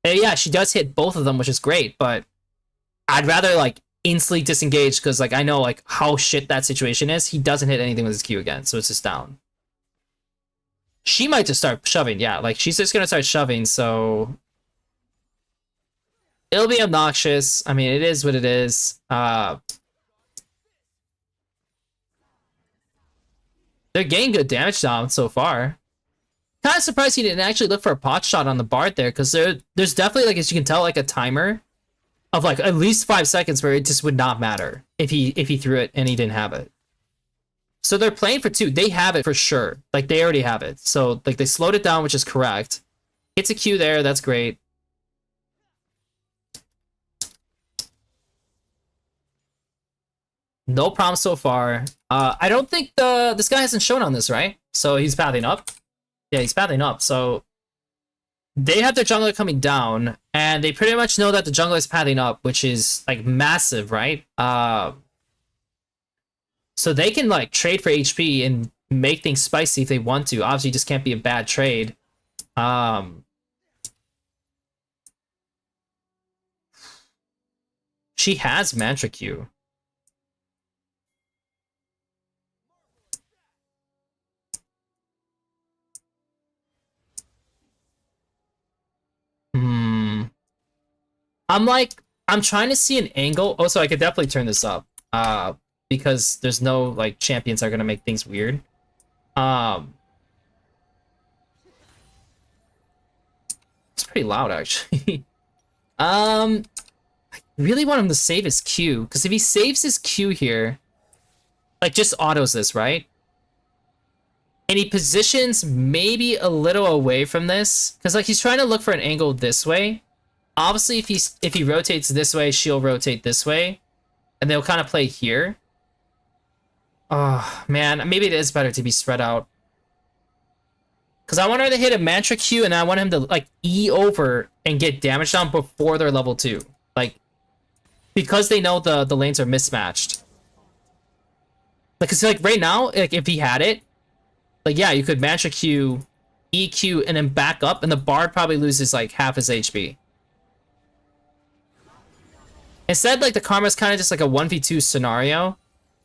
And yeah, she does hit both of them, which is great, but I'd rather like instantly disengage because like I know like how shit that situation is. He doesn't hit anything with his Q again, so it's just down. She might just start shoving, yeah, like she's just gonna start shoving, so it'll be obnoxious. I mean, it is what it is. They're getting good damage down so far. Kind of surprised he didn't actually look for a pot shot on the Bard there, because there's definitely, like, as you can tell, like a timer of like at least 5 seconds where it just would not matter if he threw it and he didn't have it. So they're playing for 2. They have it for sure. Like they already have it. So like they slowed it down, which is correct. Hits a Q there. That's great. No problem so far. I don't think this guy hasn't shown on this, right? So he's pathing up. Yeah, he's pathing up. So they have their jungler coming down, and they pretty much know that the jungler is pathing up, which is like massive, right? So they can like trade for HP and make things spicy if they want to. Obviously, it just can't be a bad trade. She has Mantra Q. I'm trying to see an angle. Oh, so I could definitely turn this up. Because there's no like champions that are gonna make things weird. It's pretty loud actually. I really want him to save his Q, because if he saves his Q here, like just autos this, right? And he positions maybe a little away from this because like he's trying to look for an angle this way. Obviously, if he rotates this way, she'll rotate this way, and they'll kind of play here. Oh man, maybe it is better to be spread out because I want her to hit a mantra Q, and I want him to like E over and get damage down before they're level 2, like because they know the lanes are mismatched. Like, cause like right now, like if he had it. Like, yeah, you could mantra Q, EQ, and then back up, and the Bard probably loses, like, half his HP. Instead, like, the Karma's kind of just, like, a 1v2 scenario.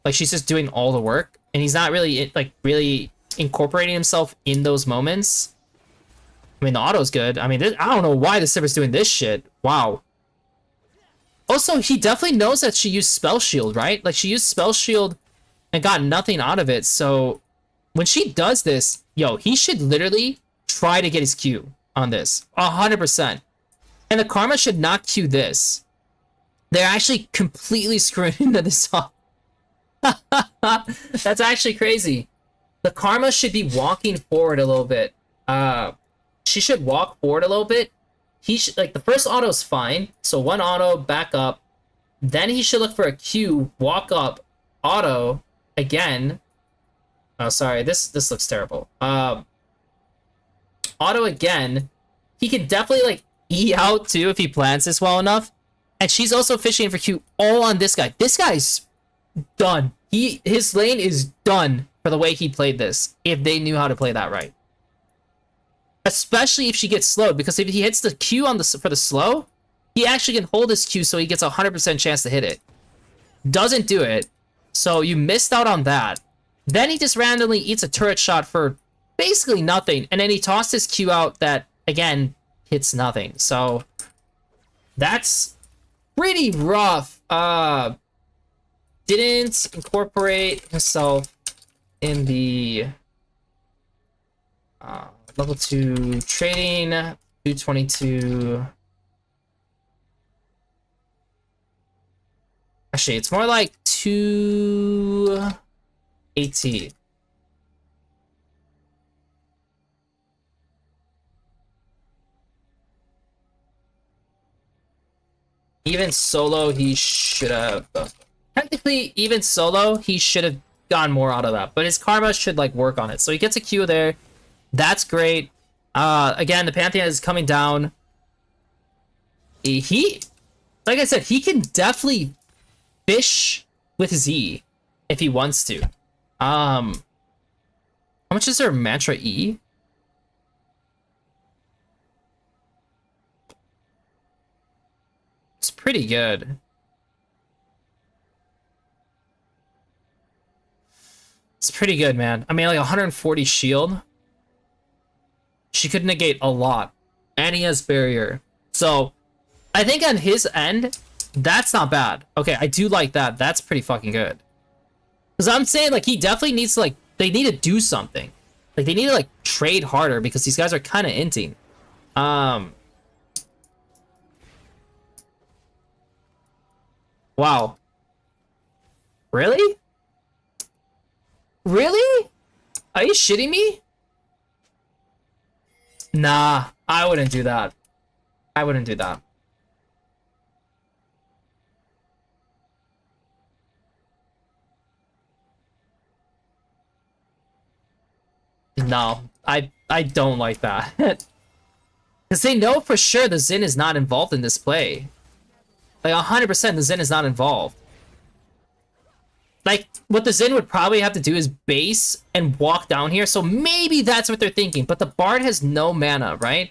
Like, she's just doing all the work, and he's not really, like, really incorporating himself in those moments. I mean, the auto's good. I mean, I don't know why the Sivers doing this shit. Wow. Also, he definitely knows that she used Spell Shield, right? Like, she used Spell Shield and got nothing out of it, so... When she does this, yo, he should literally try to get his Q on this. 100%. And the Karma should not Q this. They're actually completely screwing into this off. That's actually crazy. The Karma should be walking forward a little bit. She should walk forward a little bit. He should, like, the first auto is fine. So one auto, back up. Then he should look for a Q, walk up, auto, again. Oh, sorry, this looks terrible. Auto again. He can definitely, like, E out, too, if he plans this well enough. And she's also fishing for Q all on this guy. This guy's done. His lane is done for the way he played this, if they knew how to play that right. Especially if she gets slowed, because if he hits the Q on for the slow, he actually can hold his Q so he gets a 100% chance to hit it. Doesn't do it, so you missed out on that. Then he just randomly eats a turret shot for basically nothing. And then he tossed his Q out that, again, hits nothing. So, that's pretty rough. Didn't incorporate himself in the level 2 trading, 222. Actually, it's more like 280. Even solo, he should have... Technically, even solo, he should have gotten more out of that. But his karma should, like, work on it. So he gets a Q there. That's great. Again, the Pantheon is coming down. He... Like I said, he can definitely fish with his E if he wants to. How much is their mantra E? It's pretty good. It's pretty good, man. I mean, like 140 shield. She could negate a lot. And he has barrier. So, I think on his end, that's not bad. Okay, I do like that. That's pretty fucking good. Because I'm saying, like, he definitely needs to, like, they need to do something. Like, they need to, like, trade harder because these guys are kind of inting. Wow. Really? Really? Are you shitting me? Nah, I wouldn't do that. I wouldn't do that. No, I don't like that. Because they know for sure the Xin is not involved in this play. Like, 100% the Xin is not involved. Like, what the Xin would probably have to do is base and walk down here. So maybe that's what they're thinking. But the Bard has no mana, right?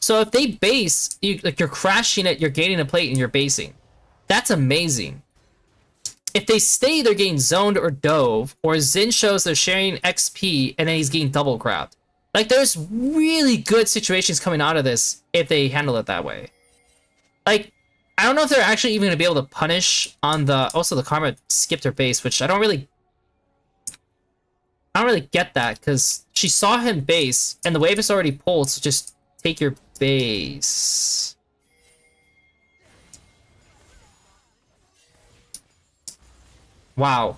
So if they base, you're crashing it, you're gaining a plate, and you're basing. That's amazing. If they stay, they're getting zoned or dove, or Xin shows they're sharing XP, and then he's getting double grabbed. Like, there's really good situations coming out of this if they handle it that way. Like, I don't know if they're actually even going to be able to punish on the... Also, the Karma skipped her base, which I don't really get that, because she saw him base, and the wave is already pulled, so just take your base. Wow.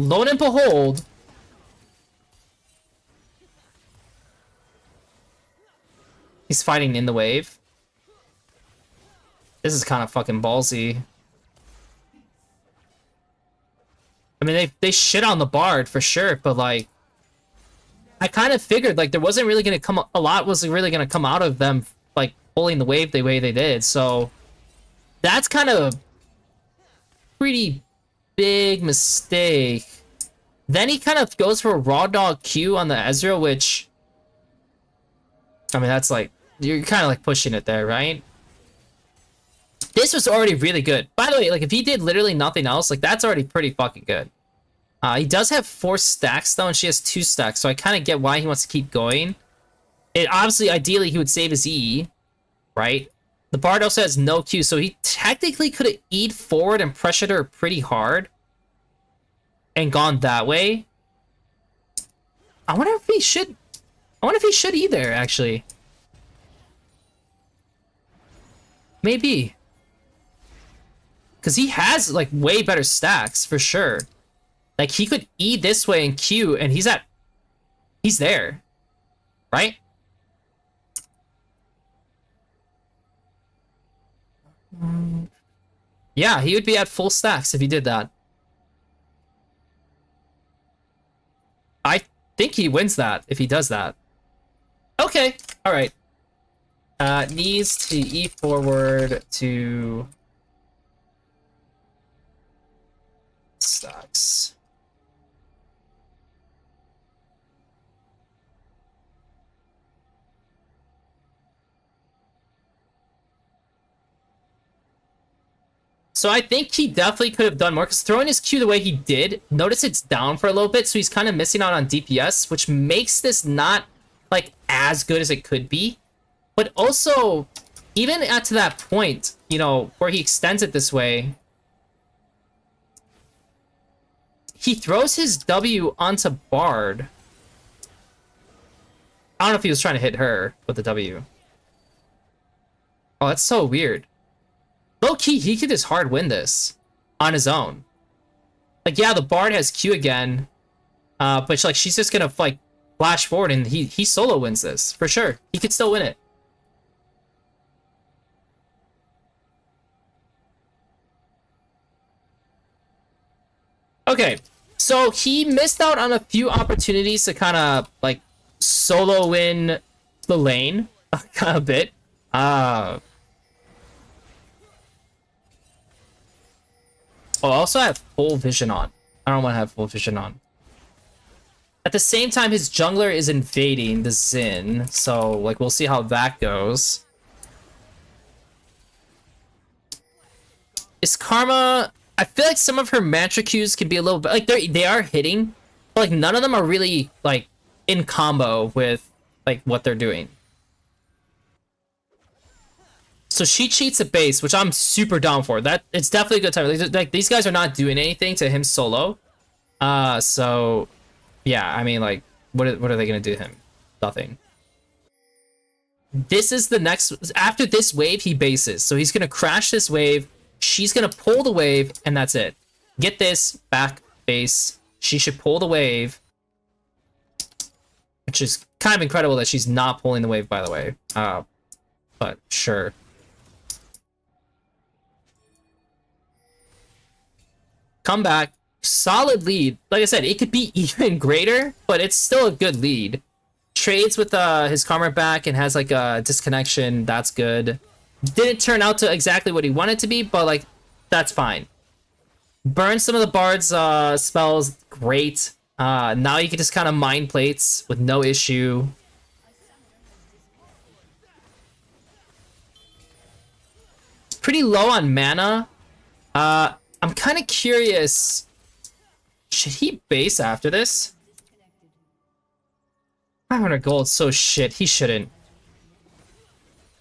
lo and behold, he's fighting in the wave. This is kind of fucking ballsy. I mean, they shit on the Bard for sure, but like, I kind of figured like there wasn't really gonna come a lot wasn't really gonna come out of them like pulling the wave the way they did. So that's kind of pretty big mistake. Then he kind of goes for a raw dog Q on the Ezreal, which I mean that's like you're kind of like pushing it there, right? This was already really good. By the way, like if he did literally nothing else, like that's already pretty fucking good. He does have 4 stacks though, and she has 2 stacks, so I kind of get why he wants to keep going. It obviously, ideally, he would save his E, right? The Bard also has no Q, so he technically could have E'd forward and pressured her pretty hard and gone that way. I wonder if he should. I wonder if he should either, actually. Maybe. Because he has, like, way better stacks, for sure. Like, he could E this way and Q, and he's there. Right? Yeah, he would be at full stacks if he did that. I think he wins that if he does that. Okay, alright. Needs to E forward to stacks. So I think he definitely could have done more, because throwing his Q the way he did, notice it's down for a little bit, so he's kind of missing out on DPS, which makes this not, like, as good as it could be. But also, even at to that point, you know, where he extends it this way, he throws his W onto Bard. I don't know if he was trying to hit her with the W. Oh, that's so weird. Low-key, he could just hard win this on his own. Like, yeah, the Bard has Q again, but like she's just gonna like flash forward and he solo wins this for sure. He could still win it. Okay, so he missed out on a few opportunities to kind of like solo win the lane a bit. Oh, I also have full vision on. I don't want to have full vision on. At the same time, his jungler is invading the Xin, so like we'll see how that goes. Is Karma? I feel like some of her mantra Qs can be a little bit like they are hitting, but like none of them are really like in combo with like what they're doing. So she cheats at base, which I'm super down for. That it's definitely a good time. Like these guys are not doing anything to him solo. So yeah, I mean like what are they gonna do to him? Nothing. This is the next after this wave he bases. So he's gonna crash this wave, she's gonna pull the wave, and that's it. Get this, back base. She should pull the wave. Which is kind of incredible that she's not pulling the wave, by the way. But sure. Come back, solid lead. Like I said, it could be even greater, but it's still a good lead. Trades with his Karma back and has like a disconnection. That's good. Didn't turn out to exactly what he wanted to be, but like that's fine. Burn some of the Bard's spells. Great. Now you can just kind of mind plates with no issue. Pretty low on mana. I'm kind of curious. Should he base after this? 500 gold, so shit. He shouldn't.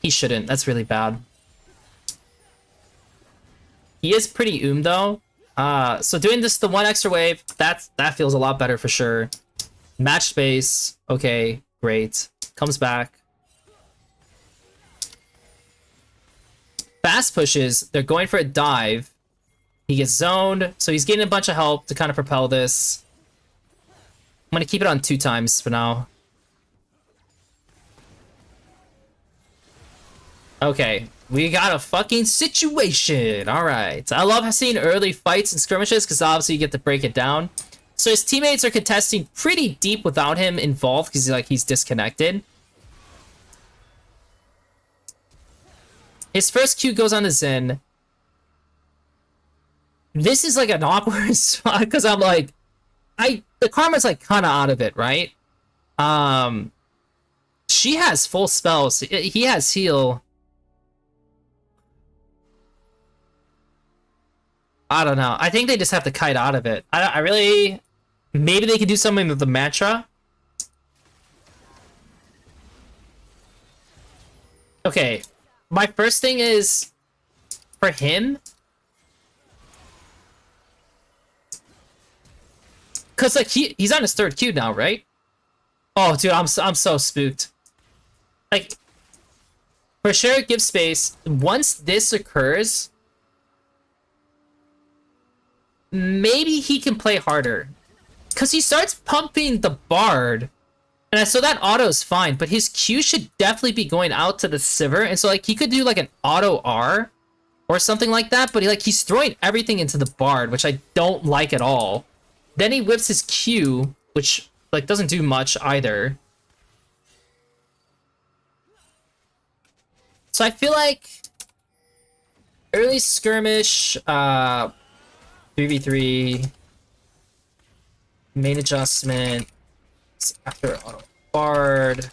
He shouldn't. That's really bad. He is pretty though. So doing this the one extra wave, that feels a lot better for sure. Match space. Okay, great. Comes back. Fast pushes. They're going for a dive. He gets zoned, so he's getting a bunch of help to kind of propel this. I'm gonna keep it on 2 times for now. Okay, we got a fucking situation. All right. I love seeing early fights and skirmishes because obviously you get to break it down. So his teammates are contesting pretty deep without him involved because he's disconnected. His first Q goes on to Zen. This is like an awkward spot because I'm like, the Karma's like kind of out of it, right? She has full spells. He has heal. I don't know. I think they just have to kite out of it. I really... Maybe they could do something with the mantra. Okay. My first thing is... For him... Because, like, he's on his 3rd Q now, right? Oh, dude, I'm so spooked. Like... For sure, give space. Once this occurs... Maybe he can play harder. Because he starts pumping the Bard. And so that auto's fine, but his Q should definitely be going out to the Sivir. And so like he could do like an auto R or something like that, but he's throwing everything into the Bard, which I don't like at all. Then he whips his Q, which like doesn't do much either. So I feel like early skirmish, 3v3, main adjustment, after auto Bard.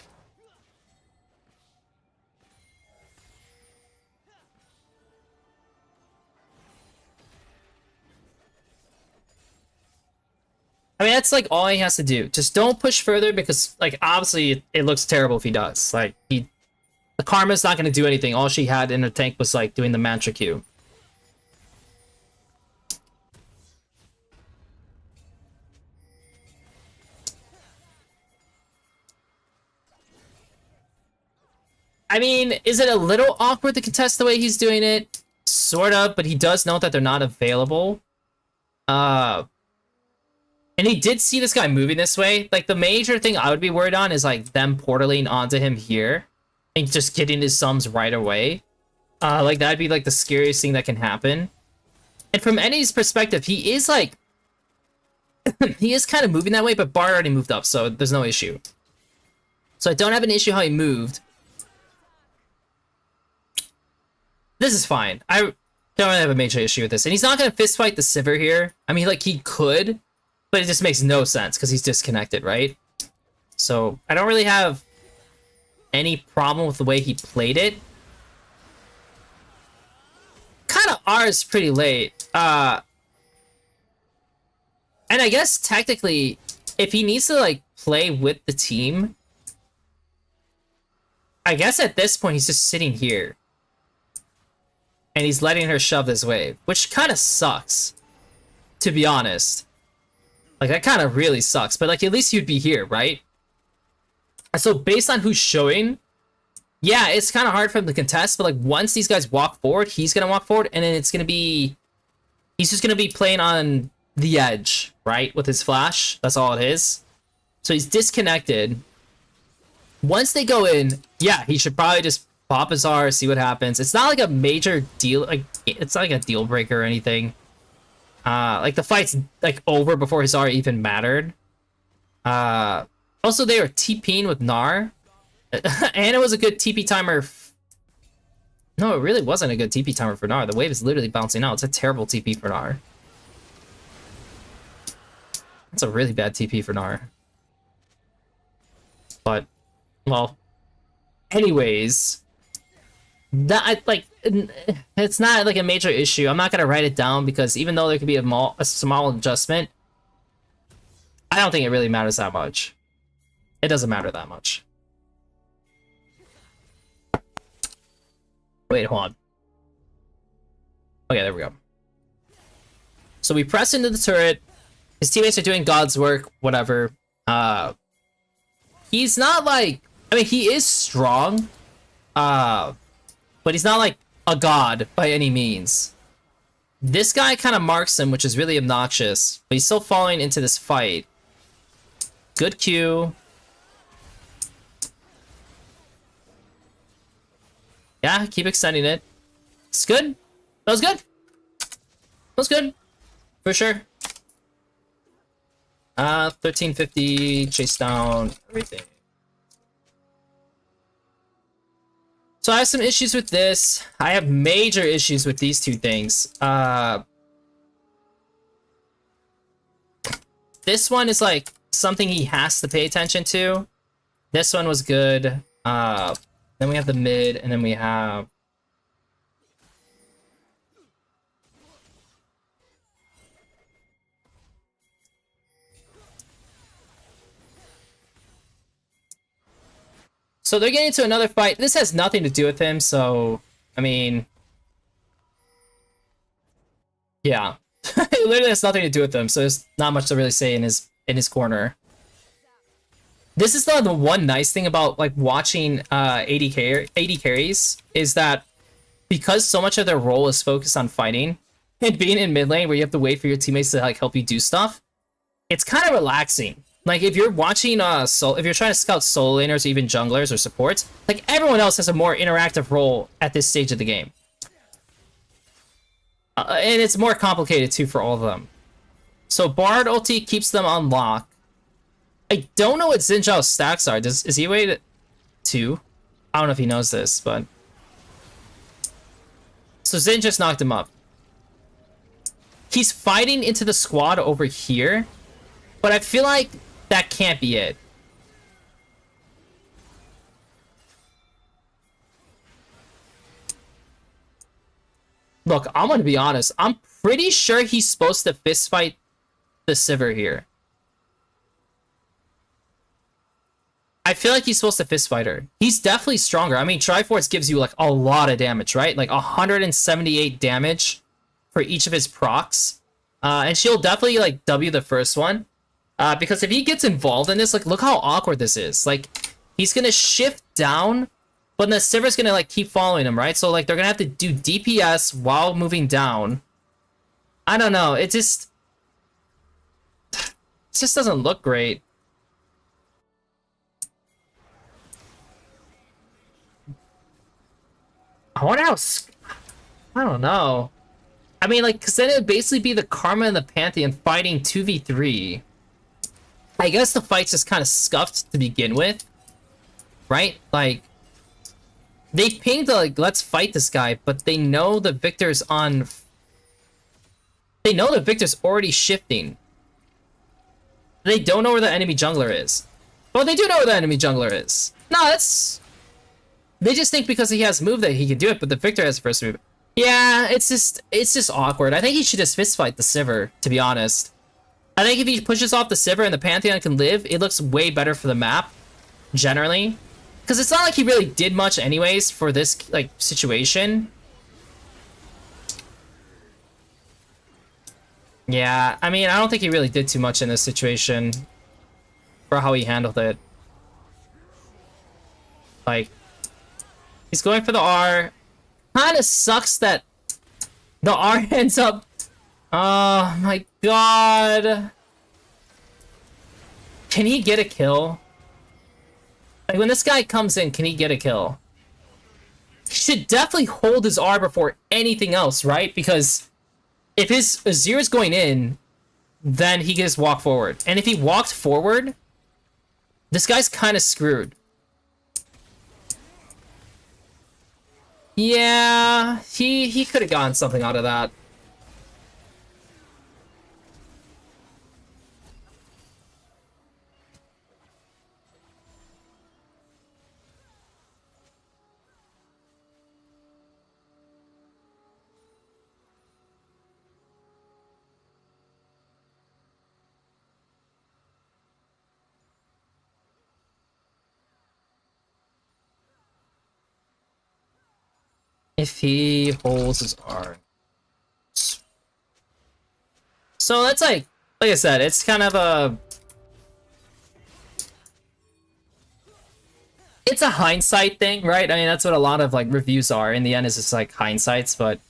I mean, that's like all he has to do. Just don't push further because, like, obviously it looks terrible if he does. Like, the Karma's not going to do anything. All she had in her tank was, like, doing the mantra Q. I mean, is it a little awkward to contest the way he's doing it? Sort of, but he does know that they're not available. And he did see this guy moving this way. Like, the major thing I would be worried on is, like, them portaling onto him here and just getting his sums right away. Like, that'd be, like, the scariest thing that can happen. And from Eddie's perspective, he is, like... he is kind of moving that way, but Bard already moved up, so there's no issue. So I don't have an issue how he moved. This is fine. I don't really have a major issue with this. And he's not going to fistfight the Sivir here. I mean, like, he could... But it just makes no sense because he's disconnected, right? So I don't really have any problem with the way he played it. Kind of R is pretty late. And I guess technically, if he needs to like play with the team, I guess at this point he's just sitting here. And he's letting her shove this wave, which kind of sucks, to be honest. Like, that kind of really sucks, but, like, at least you'd be here, right? And so, based on who's showing, yeah, it's kind of hard for him to contest, but, like, once these guys walk forward, he's gonna walk forward, and then it's gonna be... He's just gonna be playing on the edge, right? With his flash. That's all it is. So, he's disconnected. Once they go in, yeah, he should probably just pop his R, see what happens. It's not, like, a major deal... Like, it's not, like, a deal breaker or anything. Like, the fight's, like, over before his R even mattered. Also, they were TPing with Gnar. And it was a good TP timer. No, it really wasn't a good TP timer for Gnar. The wave is literally bouncing out. It's a terrible TP for Gnar. That's a really bad TP for Gnar. But, well, anyways... That, like, it's not like a major issue. I'm not gonna write it down because even though there could be a small adjustment, I don't think it really matters that much. It doesn't matter that much. Wait, hold on. Okay, there we go. So we press into the turret. His teammates are doing God's work, whatever. He's not like... I mean, he is strong. But he's not like a god by any means. This guy kind of marks him, which is really obnoxious, but he's still falling into this fight. Good Q. Yeah, keep extending it. It's good. That was good. That was good. For sure. 1350, chase down, everything. So I have some issues with this. I have major issues with these two things. This one is like something he has to pay attention to. This one was good. Then we have the mid, and then we have... So they're getting into another fight. This has nothing to do with him, so... I mean... Yeah. It literally has nothing to do with him, so there's not much to really say in his corner. This is the one nice thing about like watching AD carries is that because so much of their role is focused on fighting and being in mid lane where you have to wait for your teammates to like help you do stuff, it's kind of relaxing. Like if you're watching if you're trying to scout solo laners or even junglers or supports, like everyone else has a more interactive role at this stage of the game. And it's more complicated too for all of them. So Bard ulti keeps them on lock. I don't know what Xin Zhao's stacks are. Is he weighted 2? I don't know if he knows this, but... So Xin just knocked him up. He's fighting into the squad over here, but I feel like that can't be it. Look, I'm gonna be honest. I'm pretty sure he's supposed to fist fight the Sivir here. I feel like he's supposed to fist fight her. He's definitely stronger. I mean, Triforce gives you like a lot of damage, right? Like 178 damage for each of his procs. And she'll definitely like W the first one. Because if he gets involved in this, like look how awkward this is. Like he's gonna shift down, but the Sivir's gonna like keep following him, right? So like they're gonna have to do DPS while moving down. I don't know. It just doesn't look great. I wonder how... I don't know. I mean, like, because then it would basically be the Karma and the Pantheon fighting 2v3. I guess the fight's just kind of scuffed to begin with. Right? Like, they pinged, like, let's fight this guy, but they know the Victor's on... They know the Victor's already shifting. They don't know where the enemy jungler is. Well, they do know where the enemy jungler is. No, that's... They just think because he has move that he can do it, but the Victor has the first move. Yeah, it's just awkward. I think he should just fist fight the Sivir, to be honest. I think if he pushes off the Sivir and the Pantheon can live, it looks way better for the map, generally. Because it's not like he really did much anyways for this, like, situation. Yeah, I mean, I don't think he really did too much in this situation for how he handled it. Like, he's going for the R. Kind of sucks that the R ends up... Oh my god. Can he get a kill? Like, when this guy comes in, can he get a kill? He should definitely hold his R before anything else, right? Because if his Azir is going in, then he can just walk forward. And if he walked forward, this guy's kind of screwed. Yeah, he could have gotten something out of that. If he holds his R. So that's like I said, it's kind of a... It's a hindsight thing, right? I mean, that's what a lot of like reviews are. In the end, it's just like hindsights, but...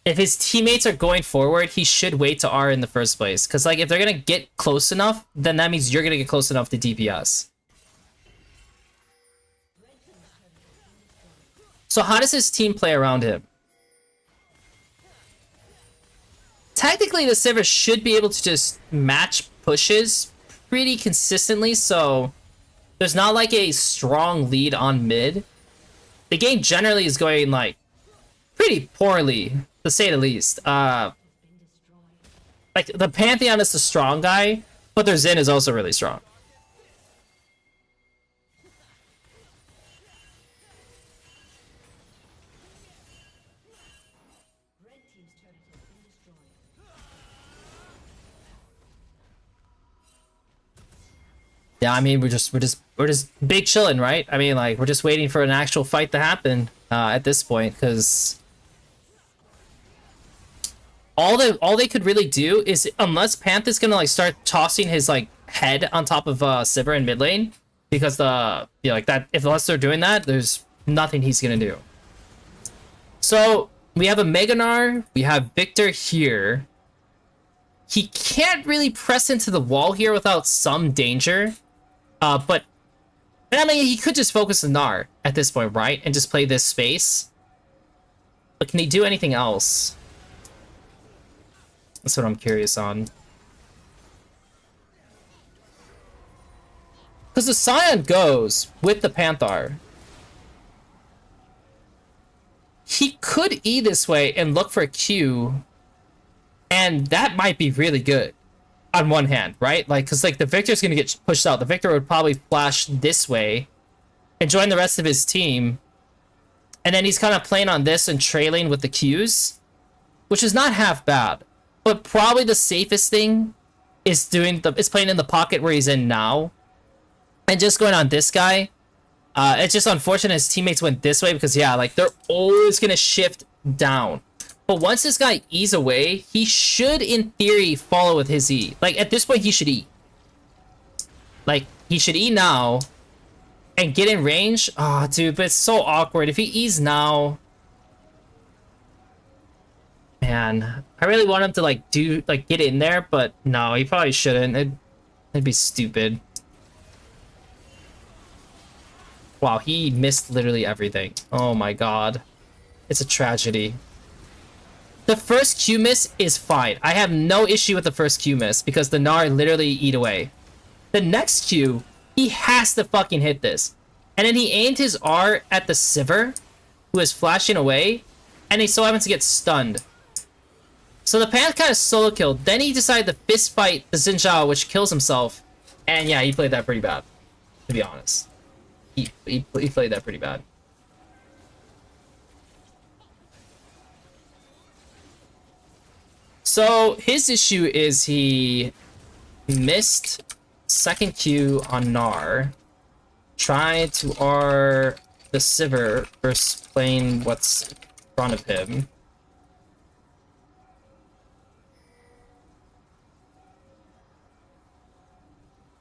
if his teammates are going forward, he should wait to R in the first place. Because, like, if they're going to get close enough, then that means you're going to get close enough to DPS. So how does his team play around him? Technically, the Sivir should be able to just match pushes pretty consistently, so there's not, like, a strong lead on mid. The game generally is going, like, pretty poorly, to say the least. Like, the Pantheon is the strong guy, but their Xin is also really strong. Yeah, I mean, we're just big chilling, right? I mean, like, we're just waiting for an actual fight to happen at this point, because all they could really do is, unless Panth's gonna like start tossing his like head on top of Sivir in mid lane, because like that, unless they're doing that, there's nothing he's gonna do. So we have a Meganar, we have Victor here. He can't really press into the wall here without some danger. But I mean, he could just focus on Gnar at this point, right? And just play this space. But can he do anything else? That's what I'm curious on. Because the Scion goes with the Panthar. He could E this way and look for a Q. And that might be really good. On one hand, right? Like, because like the Victor's gonna get pushed out. The Victor would probably flash this way and join the rest of his team, and then he's kind of playing on this and trailing with the Qs, which is not half bad. But probably the safest thing is playing in the pocket where he's in now, and just going on this guy. It's just unfortunate his teammates went this way because yeah, like they're always gonna shift down. But once this guy E's away, he should, in theory, follow with his E. Like, at this point, he should E. Like, he should E now and get in range. Oh, dude, but it's so awkward. If he E's now... Man, I really want him to, like, get in there, but no, he probably shouldn't. It'd be stupid. Wow, he missed literally everything. Oh my god. It's a tragedy. The first Q miss is fine. I have no issue with the first Q miss because the Gnar literally eat away. The next Q, he has to fucking hit this. And then he aimed his R at the Sivir, who is flashing away, and he so happens to get stunned. So the Panth kind of solo killed. Then he decided to fist fight the Xin Zhao, which kills himself. And yeah, he played that pretty bad, to be honest. He played that pretty bad. So his issue is he missed second Q on Gnar, tried to R the Sivir versus playing what's in front of him.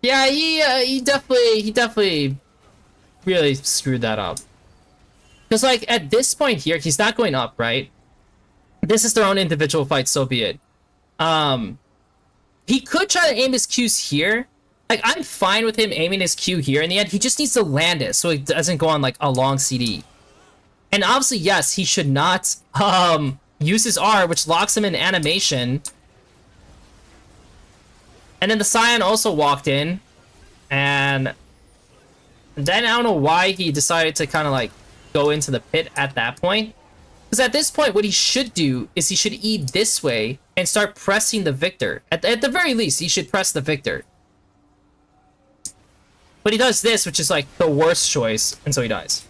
Yeah, he definitely really screwed that up. Because like at this point here, he's not going up, right? This is their own individual fight, so be it. He could try to aim his Qs here. Like, I'm fine with him aiming his Q here. In the end, he just needs to land it so it doesn't go on, like, a long CD. And obviously, yes, he should not, use his R, which locks him in animation. And then the Scion also walked in. And then I don't know why he decided to kind of, like, go into the pit at that point. Because at this point, what he should do is he should E this way and start pressing the Victor. At the very least, he should press the Victor. But he does this, which is like the worst choice, and so he dies.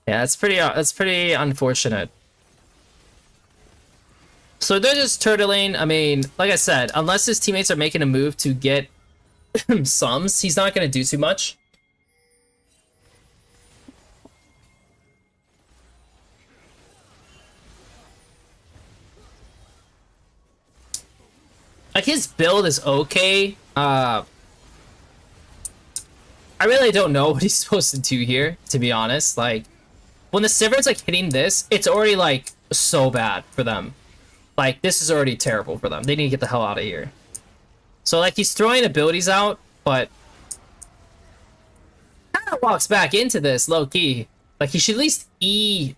Yeah, it's pretty unfortunate. So they're just turtling. I mean, like I said, unless his teammates are making a move to get sums, he's not going to do too much. Like, his build is okay. I really don't know what he's supposed to do here, to be honest. Like, when the Siverd's like hitting this, it's already like so bad for them. Like, this is already terrible for them. They need to get the hell out of here. So like, he's throwing abilities out, but kind of walks back into this low key. Like, he should at least E.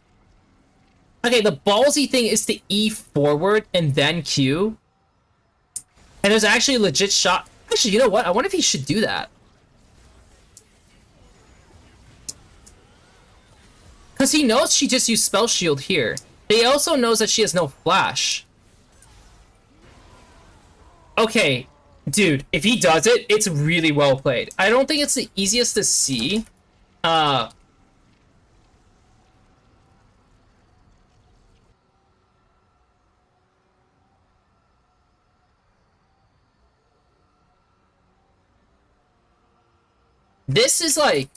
Okay, the ballsy thing is to E forward and then Q. And there's actually a legit shot. Actually, you know what? I wonder if he should do that. Because he knows she just used Spell Shield here. He also knows that she has no flash. Okay, dude, if he does it, it's really well played. I don't think it's the easiest to see. This is like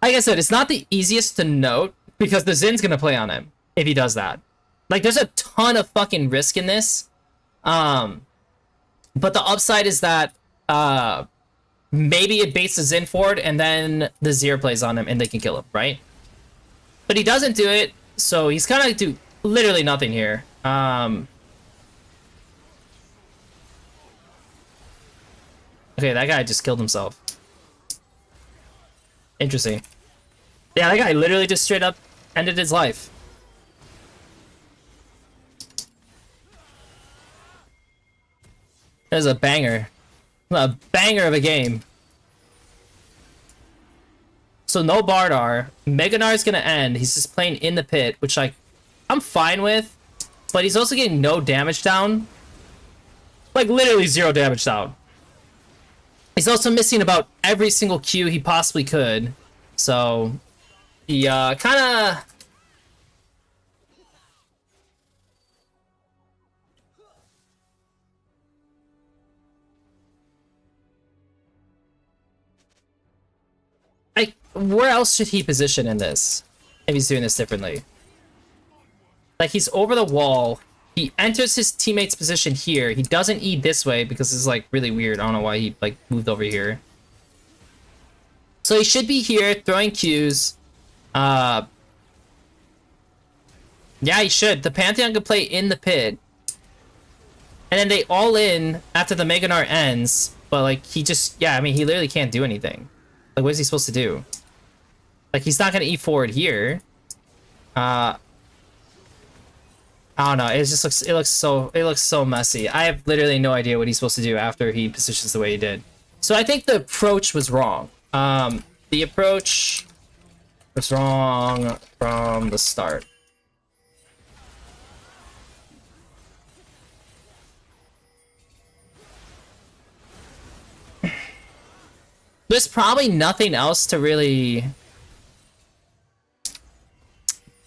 I said, it's not the easiest to note because the Zin's gonna play on him if he does that. Like, there's a ton of fucking risk in this. But the upside is that maybe it baits the Zin forward and then the Zir plays on him and they can kill him, right? But he doesn't do it, so he's kind of do literally nothing here. Okay, that guy just killed himself. Interesting. Yeah, that guy literally just straight up ended his life. There's a banger. A banger of a game. So no Bardar. Meganar's gonna end. He's just playing in the pit, which, like, I'm fine with. But he's also getting no damage down. Like, literally 0 damage down. He's also missing about every single Q he possibly could. So, he kind of... where else should he position in this if he's doing this differently? Like, he's over the wall. He enters his teammate's position here. He doesn't E this way because it's, like, really weird. I don't know why he, like, moved over here. So he should be here throwing Qs. Yeah, he should. The Pantheon could play in the pit. And then they all in after the Meganar ends. But, like, he just... Yeah, I mean, he literally can't do anything. Like, what is he supposed to do? Like, he's not gonna E forward here. I don't know. It just looks. It looks so messy. I have literally no idea what he's supposed to do after he positions the way he did. So I think the approach was wrong. The approach was wrong from the start. There's probably nothing else to really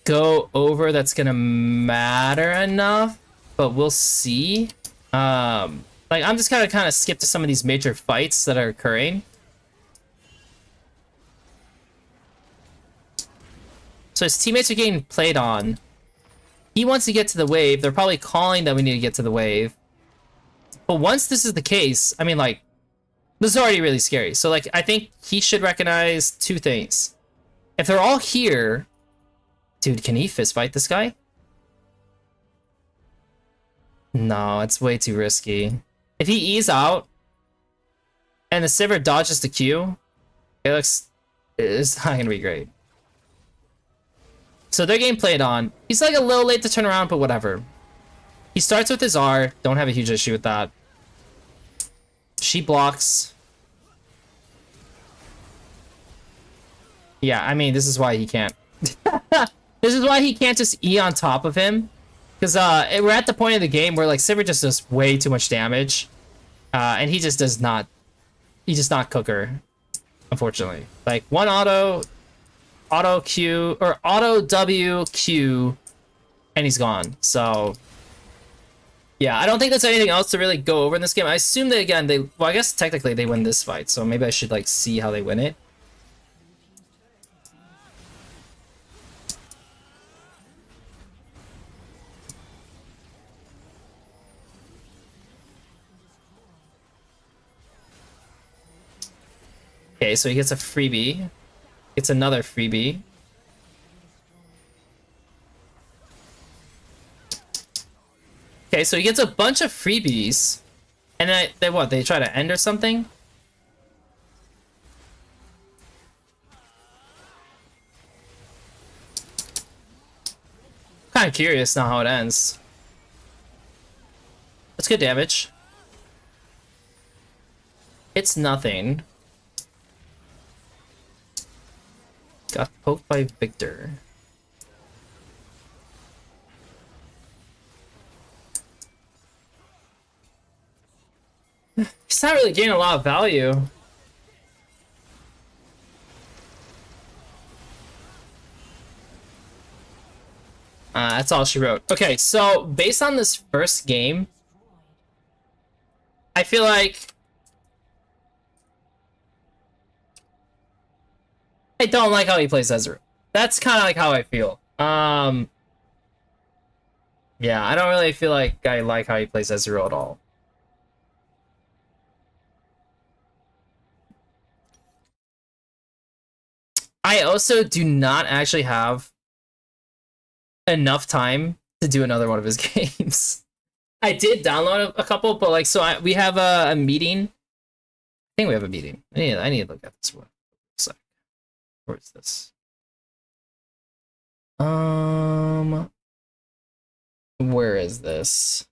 go over that's gonna matter enough, but we'll see. Like, I'm just gonna kind of skip to some of these major fights that are occurring. So his teammates are getting played on. He wants to get to the wave. They're probably calling that we need to get to the wave. But once this is the case, I mean, like, this is already really scary. So, like, I think he should recognize 2 things. If they're all here... Dude, can he fist fight this guy? No, it's way too risky. If he E's out and the Sivir dodges the Q, it's not gonna be great. So they're getting played on. He's like a little late to turn around, but whatever. He starts with his R. Don't have a huge issue with that. She blocks. Yeah, I mean, this is why he can't. This is why he can't just E on top of him. Because we're at the point of the game where, like, Sivir just does way too much damage. And he just does not... He's just not Cooker, unfortunately. Like, one auto Q, or auto W, Q, and he's gone. So, yeah, I don't think there's anything else to really go over in this game. I assume that, again, they... Well, I guess technically they win this fight, so maybe I should, like, see how they win it. Okay, so he gets a freebie. Gets another freebie. Okay, so he gets a bunch of freebies. And then they what? They try to end or something? Kind of curious now how it ends. That's good damage. It's nothing. Got poked by Victor. He's not really getting a lot of value. That's all she wrote. Okay, so based on this first game, I feel like I don't like how he plays Aeru. That's kind of like how I feel. Yeah, I don't really feel like I like how he plays Aeru at all. I also do not actually have enough time to do another one of his games. I did download a couple, but like, so we have a meeting. I think we have a meeting. I need to look at this one. Where is this? Where is this?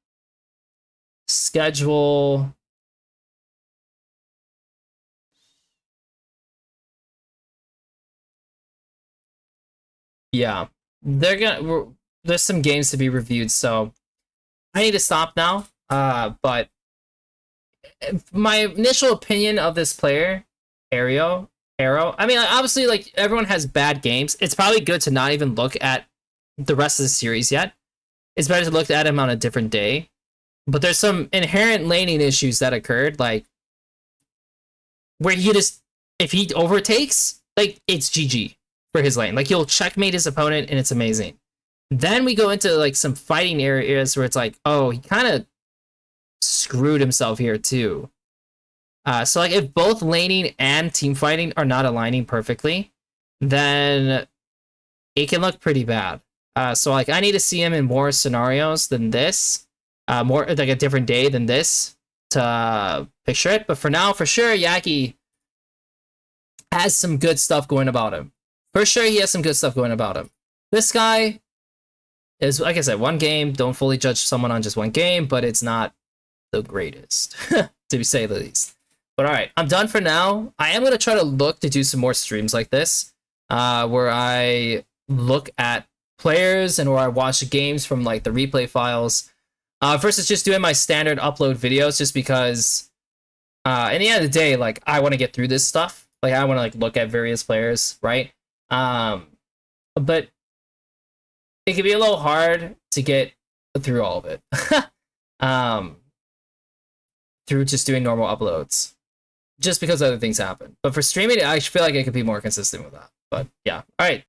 Schedule. Yeah, there's some games to be reviewed, so I need to stop now. But my initial opinion of this player, Aeru. I mean, obviously, like, everyone has bad games. It's probably good to not even look at the rest of the series yet. It's better to look at him on a different day. But there's some inherent laning issues that occurred, like, where he just, if he overtakes, like, it's GG for his lane. Like, he'll checkmate his opponent, and it's amazing. Then we go into, like, some fighting areas where it's like, oh, he kind of screwed himself here, too. So, like, if both laning and team fighting are not aligning perfectly, then it can look pretty bad. So, like, I need to see him in more scenarios than this. More, like, a different day than this to picture it. But for now, for sure, Yakkey has some good stuff going about him. For sure, he has some good stuff going about him. This guy is, like I said, one game. Don't fully judge someone on just one game, but it's not the greatest, to say the least. But all right, I'm done for now. I am going to try to look to do some more streams like this, where I look at players and where I watch games from, like, the replay files, versus just doing my standard upload videos, just because in the end of the day, like, I want to get through this stuff. Like, I want to, like, look at various players, right? But it can be a little hard to get through all of it. Through just doing normal uploads, just because other things happen. But for streaming, I feel like I could be more consistent with that. But yeah, all right.